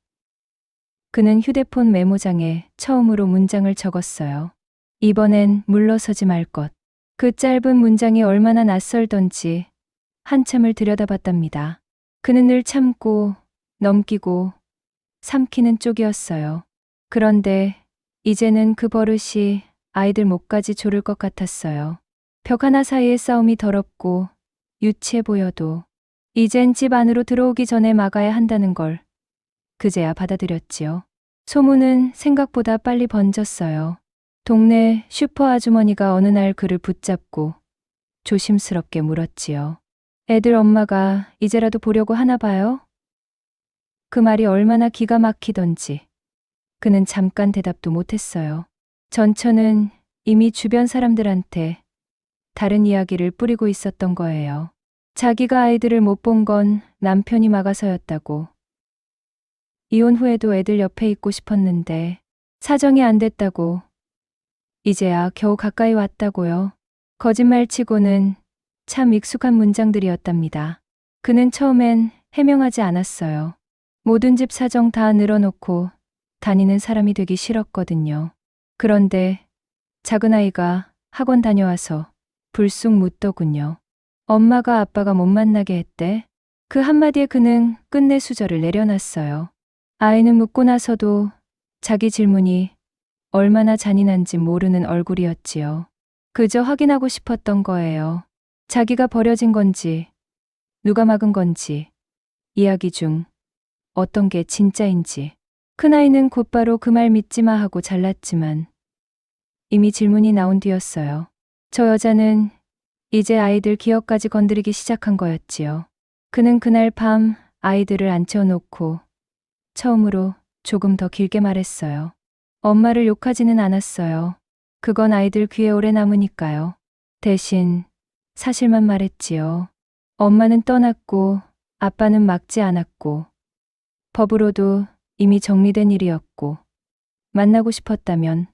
Speaker 2: 그는 휴대폰 메모장에 처음으로 문장을 적었어요. 이번엔 물러서지 말 것. 그 짧은 문장이 얼마나 낯설던지 한참을 들여다봤답니다. 그는 늘 참고 넘기고 삼키는 쪽이었어요. 그런데 이제는 그 버릇이 아이들 목까지 조를 것 같았어요. 벽 하나 사이의 싸움이 더럽고 유치해 보여도 이젠 집 안으로 들어오기 전에 막아야 한다는 걸 그제야 받아들였지요. 소문은 생각보다 빨리 번졌어요. 동네 슈퍼 아주머니가 어느 날 그를 붙잡고 조심스럽게 물었지요. 애들 엄마가 이제라도 보려고 하나 봐요? 그 말이 얼마나 기가 막히던지 그는 잠깐 대답도 못했어요. 전처는 이미 주변 사람들한테 다른 이야기를 뿌리고 있었던 거예요. 자기가 아이들을 못 본 건 남편이 막아서였다고. 이혼 후에도 애들 옆에 있고 싶었는데 사정이 안 됐다고. 이제야 겨우 가까이 왔다고요. 거짓말치고는 참 익숙한 문장들이었답니다. 그는 처음엔 해명하지 않았어요. 모든 집 사정 다 늘어놓고 다니는 사람이 되기 싫었거든요. 그런데 작은 아이가 학원 다녀와서 불쑥 묻더군요. 엄마가 아빠가 못 만나게 했대. 그 한마디에 그는 끝내 수저를 내려놨어요. 아이는 묻고 나서도 자기 질문이 얼마나 잔인한지 모르는 얼굴이었지요. 그저 확인하고 싶었던 거예요. 자기가 버려진 건지, 누가 막은 건지, 이야기 중 어떤 게 진짜인지. 큰아이는 곧바로 그 말 믿지 마 하고 잘랐지만 이미 질문이 나온 뒤였어요. 저 여자는 이제 아이들 기억까지 건드리기 시작한 거였지요. 그는 그날 밤 아이들을 앉혀놓고 처음으로 조금 더 길게 말했어요. 엄마를 욕하지는 않았어요. 그건 아이들 귀에 오래 남으니까요. 대신 사실만 말했지요. 엄마는 떠났고 아빠는 막지 않았고 법으로도 이미 정리된 일이었고 만나고 싶었다면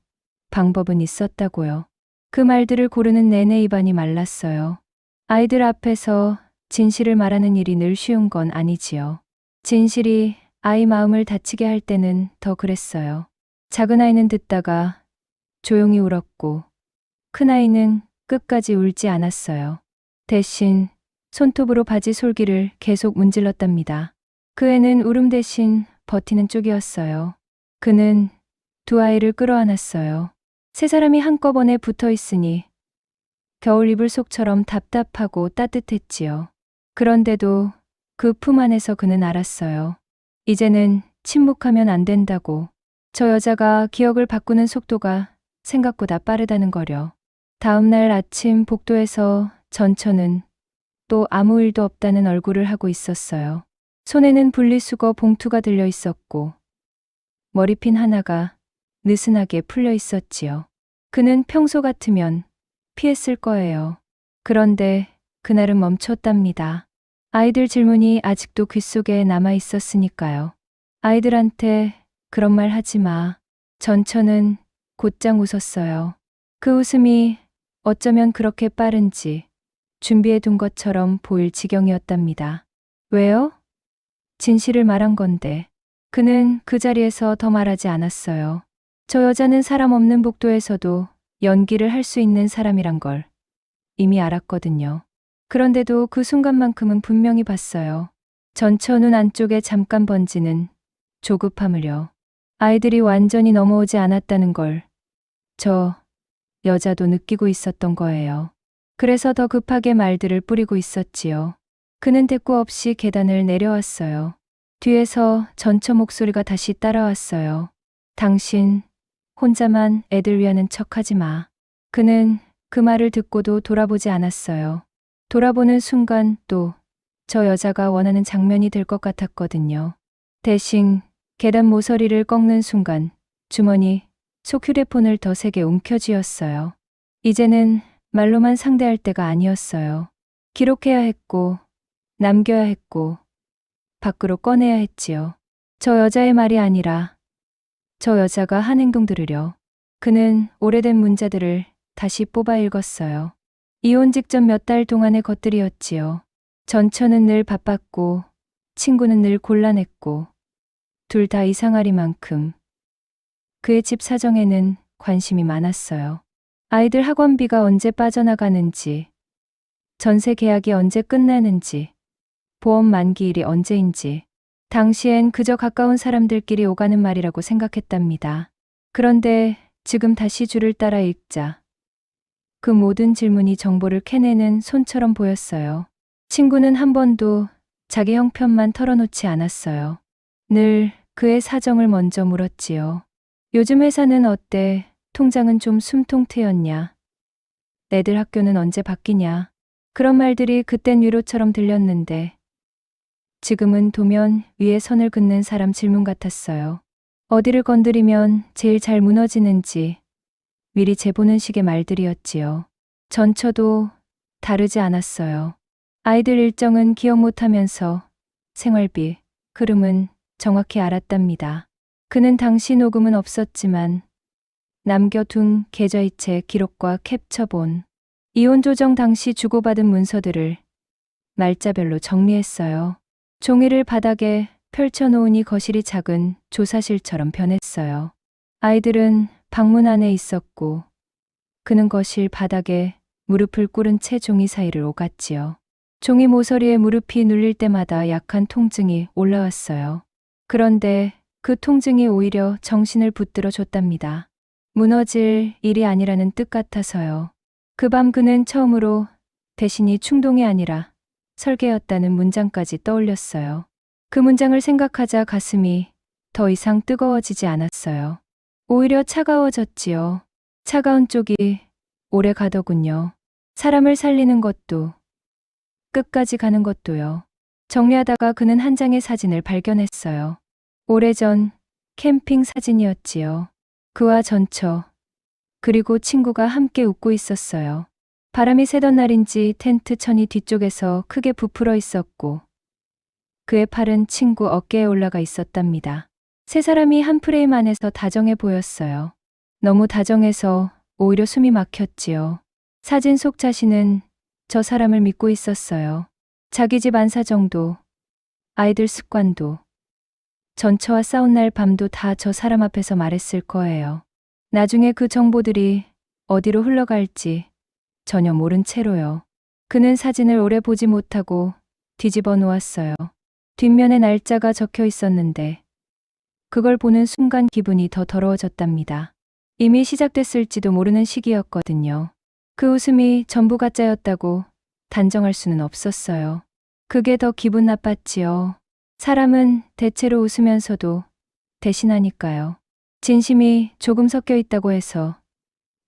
Speaker 2: 방법은 있었다고요. 그 말들을 고르는 내내 입안이 말랐어요. 아이들 앞에서 진실을 말하는 일이 늘 쉬운 건 아니지요. 진실이 아이 마음을 다치게 할 때는 더 그랬어요. 작은 아이는 듣다가 조용히 울었고 큰아이는 끝까지 울지 않았어요. 대신 손톱으로 바지 솔기를 계속 문질렀답니다. 그 애는 울음 대신 버티는 쪽이었어요. 그는 두 아이를 끌어안았어요. 세 사람이 한꺼번에 붙어 있으니 겨울 이불 속처럼 답답하고 따뜻했지요. 그런데도 그 품 안에서 그는 알았어요. 이제는 침묵하면 안 된다고. 저 여자가 기억을 바꾸는 속도가 생각보다 빠르다는 거려. 다음 날 아침 복도에서 전처는 또 아무 일도 없다는 얼굴을 하고 있었어요. 손에는 분리수거 봉투가 들려 있었고 머리핀 하나가 느슨하게 풀려 있었지요. 그는 평소 같으면 피했을 거예요. 그런데 그날은 멈췄답니다. 아이들 질문이 아직도 귓속에 남아 있었으니까요. 아이들한테 그런 말 하지 마. 전처는 곧장 웃었어요. 그 웃음이 어쩌면 그렇게 빠른지 준비해 둔 것처럼 보일 지경이었답니다. 왜요? 진실을 말한 건데. 그는 그 자리에서 더 말하지 않았어요. 저 여자는 사람 없는 복도에서도 연기를 할 수 있는 사람이란 걸 이미 알았거든요. 그런데도 그 순간만큼은 분명히 봤어요. 전처 눈 안쪽에 잠깐 번지는 조급함을요. 아이들이 완전히 넘어오지 않았다는 걸 저 여자도 느끼고 있었던 거예요. 그래서 더 급하게 말들을 뿌리고 있었지요. 그는 대꾸 없이 계단을 내려왔어요. 뒤에서 전처 목소리가 다시 따라왔어요. 당신 혼자만 애들 위하는 척하지 마. 그는 그 말을 듣고도 돌아보지 않았어요. 돌아보는 순간 또 저 여자가 원하는 장면이 될 것 같았거든요. 대신 계단 모서리를 꺾는 순간 주머니 속 휴대폰을 더 세게 움켜쥐었어요. 이제는 말로만 상대할 때가 아니었어요. 기록해야 했고 남겨야 했고 밖으로 꺼내야 했지요. 저 여자의 말이 아니라 저 여자가 한 행동들을요. 그는 오래된 문자들을 다시 뽑아 읽었어요. 이혼 직전 몇 달 동안의 것들이었지요. 전처는 늘 바빴고 친구는 늘 곤란했고 둘 다 이상하리만큼 그의 집 사정에는 관심이 많았어요. 아이들 학원비가 언제 빠져나가는지, 전세 계약이 언제 끝나는지, 보험 만기일이 언제인지, 당시엔 그저 가까운 사람들끼리 오가는 말이라고 생각했답니다. 그런데 지금 다시 줄을 따라 읽자 그 모든 질문이 정보를 캐내는 손처럼 보였어요. 친구는 한 번도 자기 형편만 털어놓지 않았어요. 늘 그의 사정을 먼저 물었지요. 요즘 회사는 어때? 통장은 좀 숨통 트였냐? 애들 학교는 언제 바뀌냐? 그런 말들이 그땐 위로처럼 들렸는데 지금은 도면 위에 선을 긋는 사람 질문 같았어요. 어디를 건드리면 제일 잘 무너지는지 미리 재보는 식의 말들이었지요. 전처도 다르지 않았어요. 아이들 일정은 기억 못하면서 생활비, 흐름은 정확히 알았답니다. 그는 당시 녹음은 없었지만 남겨둔 계좌이체 기록과 캡처본, 이혼 조정 당시 주고받은 문서들을 날짜별로 정리했어요. 종이를 바닥에 펼쳐놓으니 거실이 작은 조사실처럼 변했어요. 아이들은 방문 안에 있었고 그는 거실 바닥에 무릎을 꿇은 채 종이 사이를 오갔지요. 종이 모서리에 무릎이 눌릴 때마다 약한 통증이 올라왔어요. 그런데 그 통증이 오히려 정신을 붙들어 줬답니다. 무너질 일이 아니라는 뜻 같아서요. 그 밤 그는 처음으로 대신이 충동이 아니라 설계였다는 문장까지 떠올렸어요. 그 문장을 생각하자 가슴이 더 이상 뜨거워지지 않았어요. 오히려 차가워졌지요. 차가운 쪽이 오래 가더군요. 사람을 살리는 것도 끝까지 가는 것도요. 정리하다가 그는 한 장의 사진을 발견했어요. 오래전 캠핑 사진이었지요. 그와 전처 그리고 친구가 함께 웃고 있었어요. 바람이 새던 날인지 텐트 천이 뒤쪽에서 크게 부풀어 있었고 그의 팔은 친구 어깨에 올라가 있었답니다. 세 사람이 한 프레임 안에서 다정해 보였어요. 너무 다정해서 오히려 숨이 막혔지요. 사진 속 자신은 저 사람을 믿고 있었어요. 자기 집 안사정도, 아이들 습관도, 전처와 싸운 날 밤도 다 저 사람 앞에서 말했을 거예요. 나중에 그 정보들이 어디로 흘러갈지 전혀 모른 채로요. 그는 사진을 오래 보지 못하고 뒤집어 놓았어요. 뒷면에 날짜가 적혀 있었는데 그걸 보는 순간 기분이 더 더러워졌답니다. 이미 시작됐을지도 모르는 시기였거든요. 그 웃음이 전부 가짜였다고 단정할 수는 없었어요. 그게 더 기분 나빴지요. 사람은 대체로 웃으면서도 대신하니까요. 진심이 조금 섞여 있다고 해서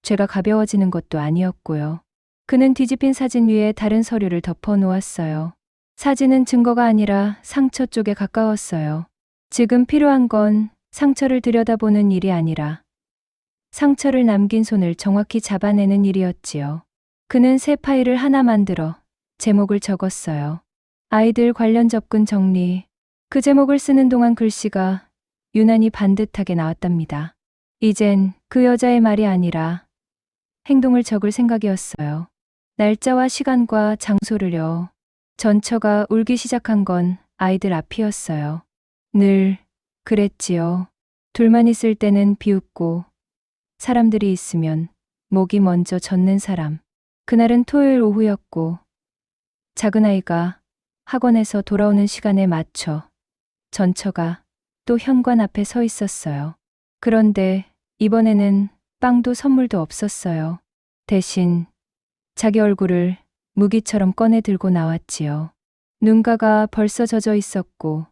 Speaker 2: 죄가 가벼워지는 것도 아니었고요. 그는 뒤집힌 사진 위에 다른 서류를 덮어 놓았어요. 사진은 증거가 아니라 상처 쪽에 가까웠어요. 지금 필요한 건 상처를 들여다보는 일이 아니라 상처를 남긴 손을 정확히 잡아내는 일이었지요. 그는 새 파일을 하나 만들어 제목을 적었어요. 아이들 관련 접근 정리. 그 제목을 쓰는 동안 글씨가 유난히 반듯하게 나왔답니다. 이젠 그 여자의 말이 아니라 행동을 적을 생각이었어요. 날짜와 시간과 장소를요. 전처가 울기 시작한 건 아이들 앞이었어요. 늘 그랬지요. 둘만 있을 때는 비웃고 사람들이 있으면 목이 먼저 젖는 사람. 그날은 토요일 오후였고 작은 아이가 학원에서 돌아오는 시간에 맞춰 전처가 또 현관 앞에 서 있었어요. 그런데 이번에는 빵도 선물도 없었어요. 대신 자기 얼굴을 무기처럼 꺼내 들고 나왔지요. 눈가가 벌써 젖어 있었고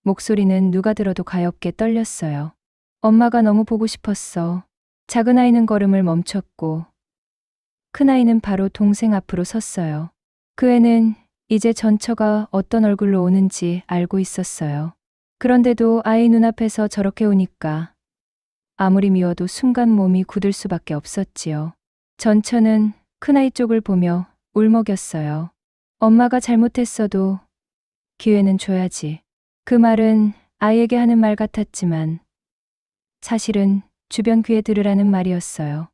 Speaker 2: 목소리는 누가 들어도 가엽게 떨렸어요. 엄마가 너무 보고 싶었어. 작은 아이는 걸음을 멈췄고 큰 아이는 바로 동생 앞으로 섰어요. 그 애는 이제 전처가 어떤 얼굴로 오는지 알고 있었어요. 그런데도 아이 눈앞에서 저렇게 오니까 아무리 미워도 순간 몸이 굳을 수밖에 없었지요. 전처는 큰아이 쪽을 보며 울먹였어요. 엄마가 잘못했어도 기회는 줘야지. 그 말은 아이에게 하는 말 같았지만 사실은 주변 귀에 들으라는 말이었어요.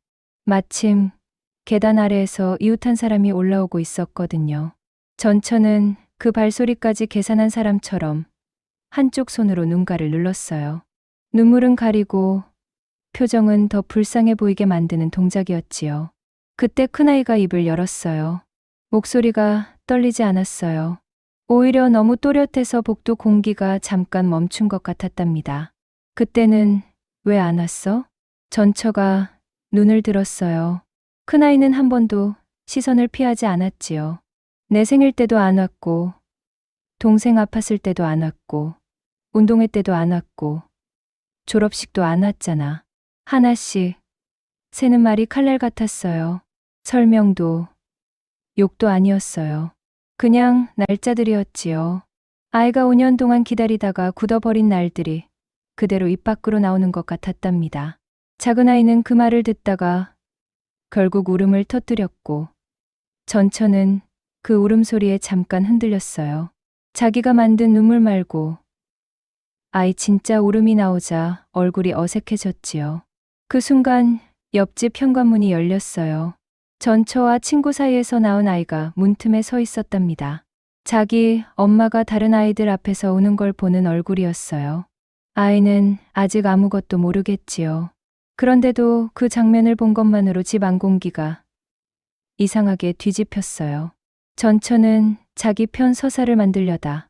Speaker 2: 마침 계단 아래에서 이웃 한 사람이 올라오고 있었거든요. 전처는 그 발소리까지 계산한 사람처럼 한쪽 손으로 눈가를 눌렀어요. 눈물은 가리고 표정은 더 불쌍해 보이게 만드는 동작이었지요. 그때 큰아이가 입을 열었어요. 목소리가 떨리지 않았어요. 오히려 너무 또렷해서 복도 공기가 잠깐 멈춘 것 같았답니다. 그때는 왜 안 왔어? 전처가 눈을 들었어요. 큰아이는 한 번도 시선을 피하지 않았지요. 내 생일 때도 안 왔고, 동생 아팠을 때도 안 왔고, 운동회 때도 안 왔고, 졸업식도 안 왔잖아. 하나씩 새는 말이 칼날 같았어요. 설명도, 욕도 아니었어요. 그냥 날짜들이었지요. 아이가 5년 동안 기다리다가 굳어버린 날들이 그대로 입 밖으로 나오는 것 같았답니다. 작은 아이는 그 말을 듣다가 결국 울음을 터뜨렸고 전처는 그 울음소리에 잠깐 흔들렸어요. 자기가 만든 눈물 말고 아이 진짜 울음이 나오자 얼굴이 어색해졌지요. 그 순간 옆집 현관문이 열렸어요. 전처와 친구 사이에서 나온 아이가 문틈에 서 있었답니다. 자기 엄마가 다른 아이들 앞에서 우는 걸 보는 얼굴이었어요. 아이는 아직 아무것도 모르겠지요. 그런데도 그 장면을 본 것만으로 집 안 공기가 이상하게 뒤집혔어요. 전처는 자기 편 서사를 만들려다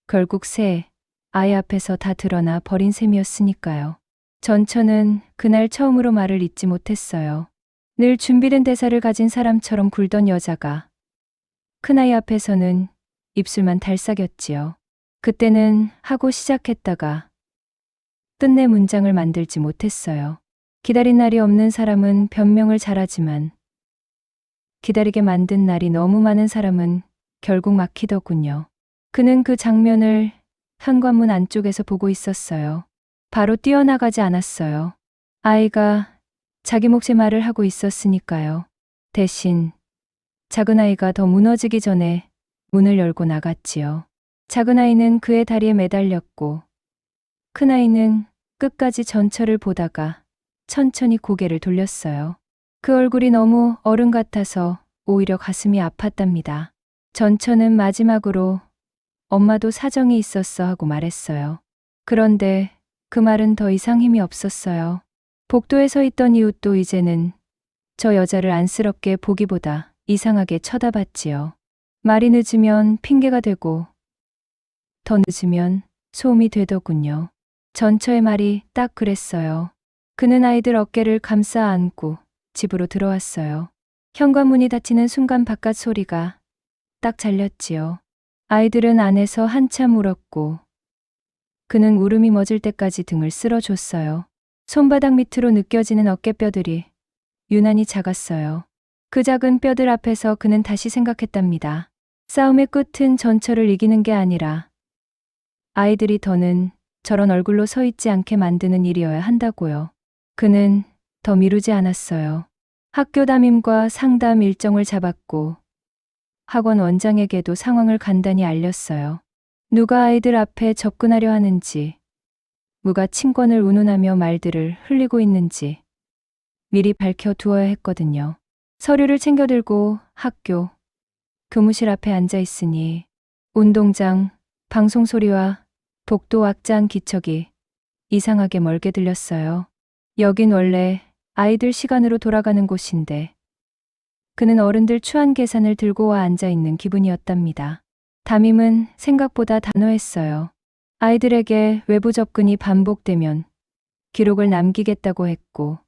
Speaker 2: 결국 새 아이 앞에서 다 드러나 버린 셈이었으니까요. 전처는 그날 처음으로 말을 잇지 못했어요. 늘 준비된 대사를 가진 사람처럼 굴던 여자가 큰아이 앞에서는 입술만 달싹였지요. 그때는 하고 시작했다가 끝내 문장을 만들지 못했어요. 기다린 날이 없는 사람은 변명을 잘하지만 기다리게 만든 날이 너무 많은 사람은 결국 막히더군요. 그는 그 장면을 현관문 안쪽에서 보고 있었어요. 바로 뛰어나가지 않았어요. 아이가 자기 몫의 말을 하고 있었으니까요. 대신 작은 아이가 더 무너지기 전에 문을 열고 나갔지요. 작은 아이는 그의 다리에 매달렸고 큰 아이는 끝까지 전처를 보다가 천천히 고개를 돌렸어요. 그 얼굴이 너무 어른 같아서 오히려 가슴이 아팠답니다. 전처는 마지막으로 엄마도 사정이 있었어 하고 말했어요. 그런데 그 말은 더 이상 힘이 없었어요. 복도에 서 있던 이웃도 이제는 저 여자를 안쓰럽게 보기보다 이상하게 쳐다봤지요. 말이 늦으면 핑계가 되고 더 늦으면 소음이 되더군요. 전처의 말이 딱 그랬어요. 그는 아이들 어깨를 감싸 안고 집으로 들어왔어요. 현관문이 닫히는 순간 바깥 소리가 딱 잘렸지요. 아이들은 안에서 한참 울었고 그는 울음이 멎을 때까지 등을 쓸어줬어요. 손바닥 밑으로 느껴지는 어깨뼈들이 유난히 작았어요. 그 작은 뼈들 앞에서 그는 다시 생각했답니다. 싸움의 끝은 전처를 이기는 게 아니라 아이들이 더는 저런 얼굴로 서 있지 않게 만드는 일이어야 한다고요. 그는 더 미루지 않았어요. 학교 담임과 상담 일정을 잡았고 학원 원장에게도 상황을 간단히 알렸어요. 누가 아이들 앞에 접근하려 하는지, 누가 친권을 운운하며 말들을 흘리고 있는지 미리 밝혀두어야 했거든요. 서류를 챙겨 들고 학교, 교무실 앞에 앉아 있으니 운동장, 방송 소리와 복도 왁자한 기척이 이상하게 멀게 들렸어요. 여긴 원래 아이들 시간으로 돌아가는 곳인데 그는 어른들 추한 계산을 들고 와 앉아 있는 기분이었답니다. 담임은 생각보다 단호했어요. 아이들에게 외부 접근이 반복되면 기록을 남기겠다고 했고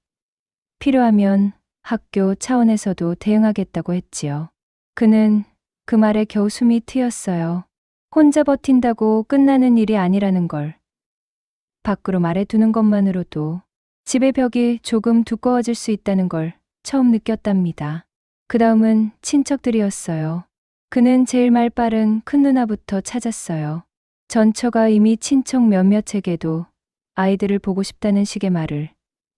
Speaker 2: 필요하면 학교 차원에서도 대응하겠다고 했지요. 그는 그 말에 겨우 숨이 트였어요. 혼자 버틴다고 끝나는 일이 아니라는 걸 밖으로 말해두는 것만으로도 집의 벽이 조금 두꺼워질 수 있다는 걸 처음 느꼈답니다. 그 다음은 친척들이었어요. 그는 제일 말 빠른 큰 누나부터 찾았어요. 전처가 이미 친척 몇몇에게도 아이들을 보고 싶다는 식의 말을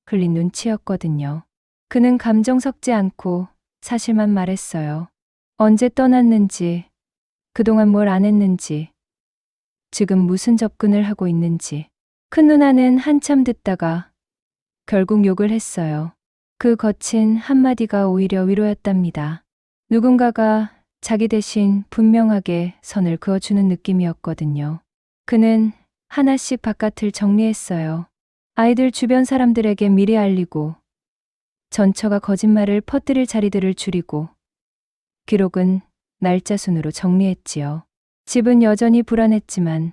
Speaker 2: 흘린 눈치였거든요. 그는 감정 섞지 않고 사실만 말했어요. 언제 떠났는지, 그동안 뭘 안 했는지, 지금 무슨 접근을 하고 있는지. 큰 누나는 한참 듣다가 결국 욕을 했어요. 그 거친 한마디가 오히려 위로였답니다. 누군가가 자기 대신 분명하게 선을 그어주는 느낌이었거든요. 그는 하나씩 바깥을 정리했어요. 아이들 주변 사람들에게 미리 알리고 전처가 거짓말을 퍼뜨릴 자리들을 줄이고 기록은 날짜 순으로 정리했지요. 집은 여전히 불안했지만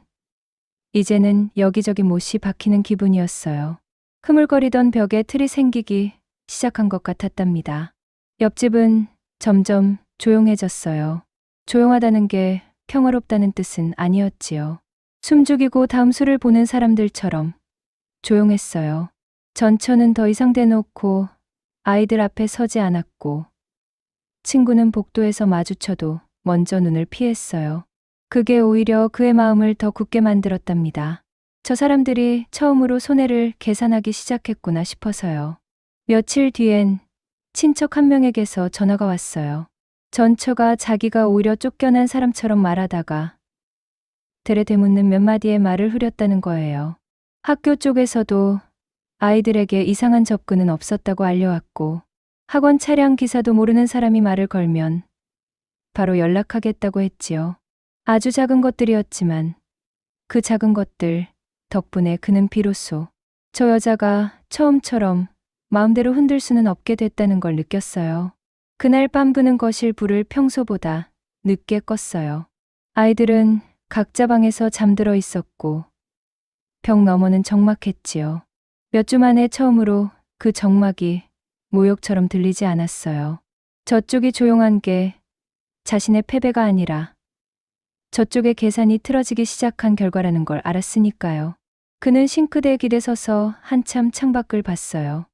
Speaker 2: 이제는 여기저기 못이 박히는 기분이었어요. 흐물거리던 벽에 틀이 생기기 시작한 것 같았답니다. 옆집은 점점 조용해졌어요. 조용하다는 게 평화롭다는 뜻은 아니었지요. 숨죽이고 다음 수를 보는 사람들처럼 조용했어요. 전처는 더 이상 대놓고 아이들 앞에 서지 않았고, 친구는 복도에서 마주쳐도 먼저 눈을 피했어요. 그게 오히려 그의 마음을 더 굳게 만들었답니다. 저 사람들이 처음으로 손해를 계산하기 시작했구나 싶어서요. 며칠 뒤엔 친척 한 명에게서 전화가 왔어요. 전처가 자기가 오히려 쫓겨난 사람처럼 말하다가 되레되묻는 몇 마디의 말을 흐렸다는 거예요. 학교 쪽에서도 아이들에게 이상한 접근은 없었다고 알려왔고, 학원 차량 기사도 모르는 사람이 말을 걸면 바로 연락하겠다고 했지요. 아주 작은 것들이었지만 그 작은 것들 덕분에 그는 비로소 저 여자가 처음처럼 마음대로 흔들 수는 없게 됐다는 걸 느꼈어요. 그날 밤 그는 거실 불을 평소보다 늦게 껐어요. 아이들은 각자 방에서 잠들어 있었고 벽 너머는 적막했지요. 몇 주 만에 처음으로 그 적막이 모욕처럼 들리지 않았어요. 저쪽이 조용한 게 자신의 패배가 아니라 저쪽의 계산이 틀어지기 시작한 결과라는 걸 알았으니까요. 그는 싱크대에 기대서서 한참 창밖을 봤어요.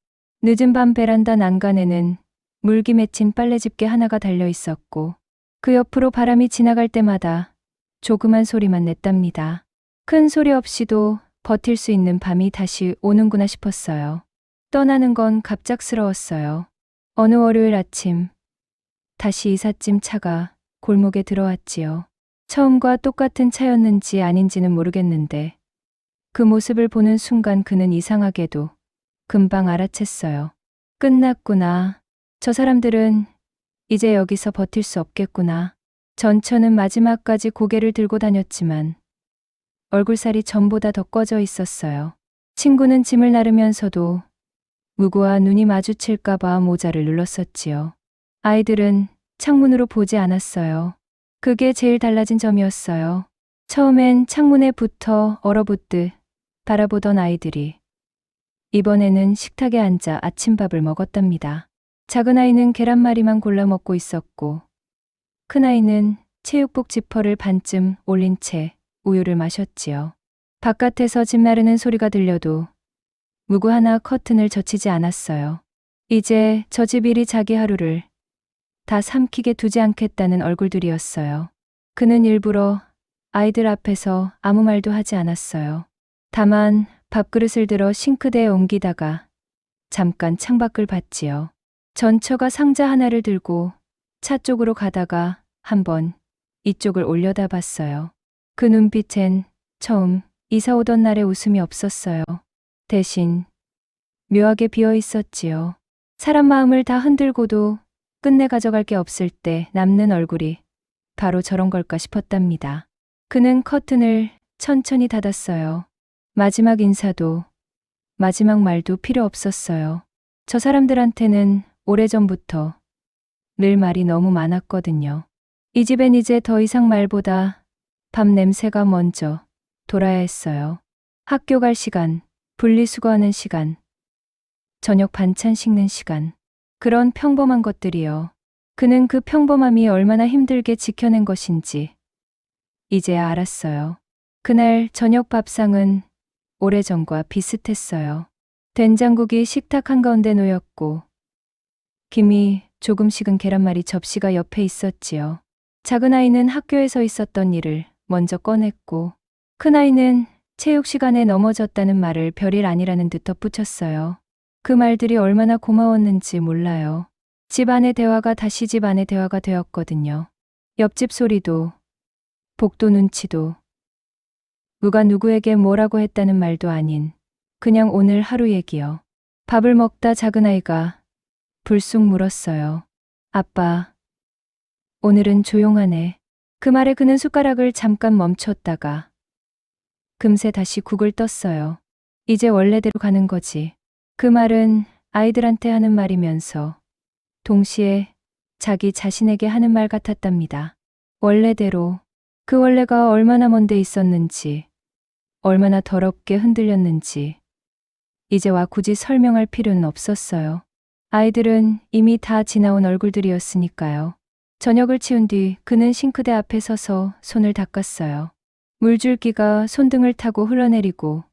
Speaker 2: 늦은 밤 베란다 난간에는 물기 맺힌 빨래집게 하나가 달려 있었고, 그 옆으로 바람이 지나갈 때마다 조그만 소리만 냈답니다. 큰 소리 없이도 버틸 수 있는 밤이 다시 오는구나 싶었어요. 떠나는 건 갑작스러웠어요. 어느 월요일 아침, 다시 이삿짐 차가 골목에 들어왔지요. 처음과 똑같은 차였는지 아닌지는 모르겠는데, 그 모습을 보는 순간 그는 이상하게도 금방 알아챘어요. 끝났구나. 저 사람들은 이제 여기서 버틸 수 없겠구나. 전처는 마지막까지 고개를 들고 다녔지만 얼굴살이 전보다 더 꺼져 있었어요. 친구는 짐을 나르면서도 무구와 눈이 마주칠까봐 모자를 눌렀었지요. 아이들은 창문으로 보지 않았어요. 그게 제일 달라진 점이었어요. 처음엔 창문에 붙어 얼어붙듯 바라보던 아이들이 이번에는 식탁에 앉아 아침밥을 먹었답니다. 작은 아이는 계란말이만 골라 먹고 있었고, 큰 아이는 체육복 지퍼를 반쯤 올린 채 우유를 마셨지요. 바깥에서 짐 나르는 소리가 들려도 무구 하나 커튼을 젖히지 않았어요. 이제 저 집 일이 자기 하루를 다 삼키게 두지 않겠다는 얼굴들이었어요. 그는 일부러 아이들 앞에서 아무 말도 하지 않았어요. 다만 밥그릇을 들어 싱크대에 옮기다가 잠깐 창밖을 봤지요. 전처가 상자 하나를 들고 차 쪽으로 가다가 한번 이쪽을 올려다봤어요. 그 눈빛엔 처음 이사 오던 날의 웃음이 없었어요. 대신 묘하게 비어 있었지요. 사람 마음을 다 흔들고도 끝내 가져갈 게 없을 때 남는 얼굴이 바로 저런 걸까 싶었답니다. 그는 커튼을 천천히 닫았어요. 마지막 인사도 마지막 말도 필요 없었어요. 저 사람들한테는 오래전부터 늘 말이 너무 많았거든요. 이 집엔 이제 더 이상 말보다 밥 냄새가 먼저 돌아야 했어요. 학교 갈 시간, 분리수거하는 시간, 저녁 반찬 식는 시간, 그런 평범한 것들이요. 그는 그 평범함이 얼마나 힘들게 지켜낸 것인지 이제야 알았어요. 그날 저녁 밥상은 오래전과 비슷했어요. 된장국이 식탁 한가운데 놓였고 김이 조금 식은 계란말이 접시가 옆에 있었지요. 작은 아이는 학교에서 있었던 일을 먼저 꺼냈고, 큰 아이는 체육 시간에 넘어졌다는 말을 별일 아니라는 듯 덧붙였어요. 그 말들이 얼마나 고마웠는지 몰라요. 집 안의 대화가 다시 집 안의 대화가 되었거든요. 옆집 소리도, 복도 눈치도, 누가 누구에게 뭐라고 했다는 말도 아닌 그냥 오늘 하루 얘기요. 밥을 먹다 작은 아이가 불쑥 물었어요. 아빠, 오늘은 조용하네. 그 말에 그는 숟가락을 잠깐 멈췄다가 금세 다시 국을 떴어요. 이제 원래대로 가는 거지. 그 말은 아이들한테 하는 말이면서 동시에 자기 자신에게 하는 말 같았답니다. 원래대로. 그 원래가 얼마나 먼데 있었는지, 얼마나 더럽게 흔들렸는지 이제와 굳이 설명할 필요는 없었어요. 아이들은 이미 다 지나온 얼굴들이었으니까요. 저녁을 치운 뒤 그는 싱크대 앞에 서서 손을 닦았어요. 물줄기가 손등을 타고 흘러내리고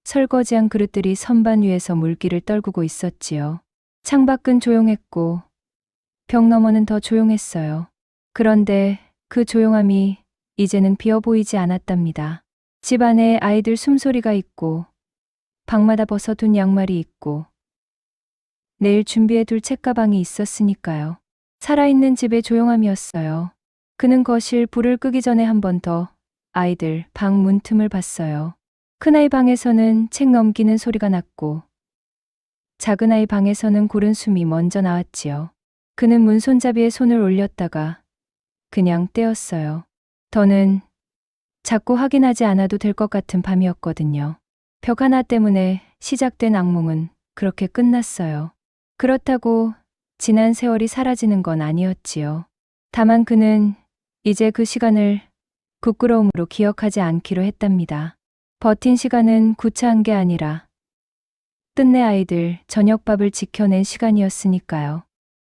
Speaker 2: 설거지한 그릇들이 선반 위에서 물기를 떨구고 있었지요. 창밖은 조용했고 벽 너머는 더 조용했어요. 그런데 그 조용함이 이제는 비어 보이지 않았답니다. 집 안에 아이들 숨소리가 있고 방마다 벗어둔 양말이 있고 내일 준비해둘 책가방이 있었으니까요. 살아있는 집의 조용함이었어요. 그는 거실 불을 끄기 전에 한 번 더 아이들 방 문틈을 봤어요. 큰아이 방에서는 책 넘기는 소리가 났고 작은아이 방에서는 고른 숨이 먼저 나왔지요. 그는 문손잡이에 손을 올렸다가 그냥 떼었어요. 더는 자꾸 확인하지 않아도 될 것 같은 밤이었거든요. 벽 하나 때문에 시작된 악몽은 그렇게 끝났어요. 그렇다고 지난 세월이 사라지는 건 아니었지요. 다만 그는 이제 그 시간을 부끄러움으로 기억하지 않기로 했답니다. 버틴 시간은 구차한 게 아니라 끝내 아이들 저녁밥을 지켜낸 시간이었으니까요.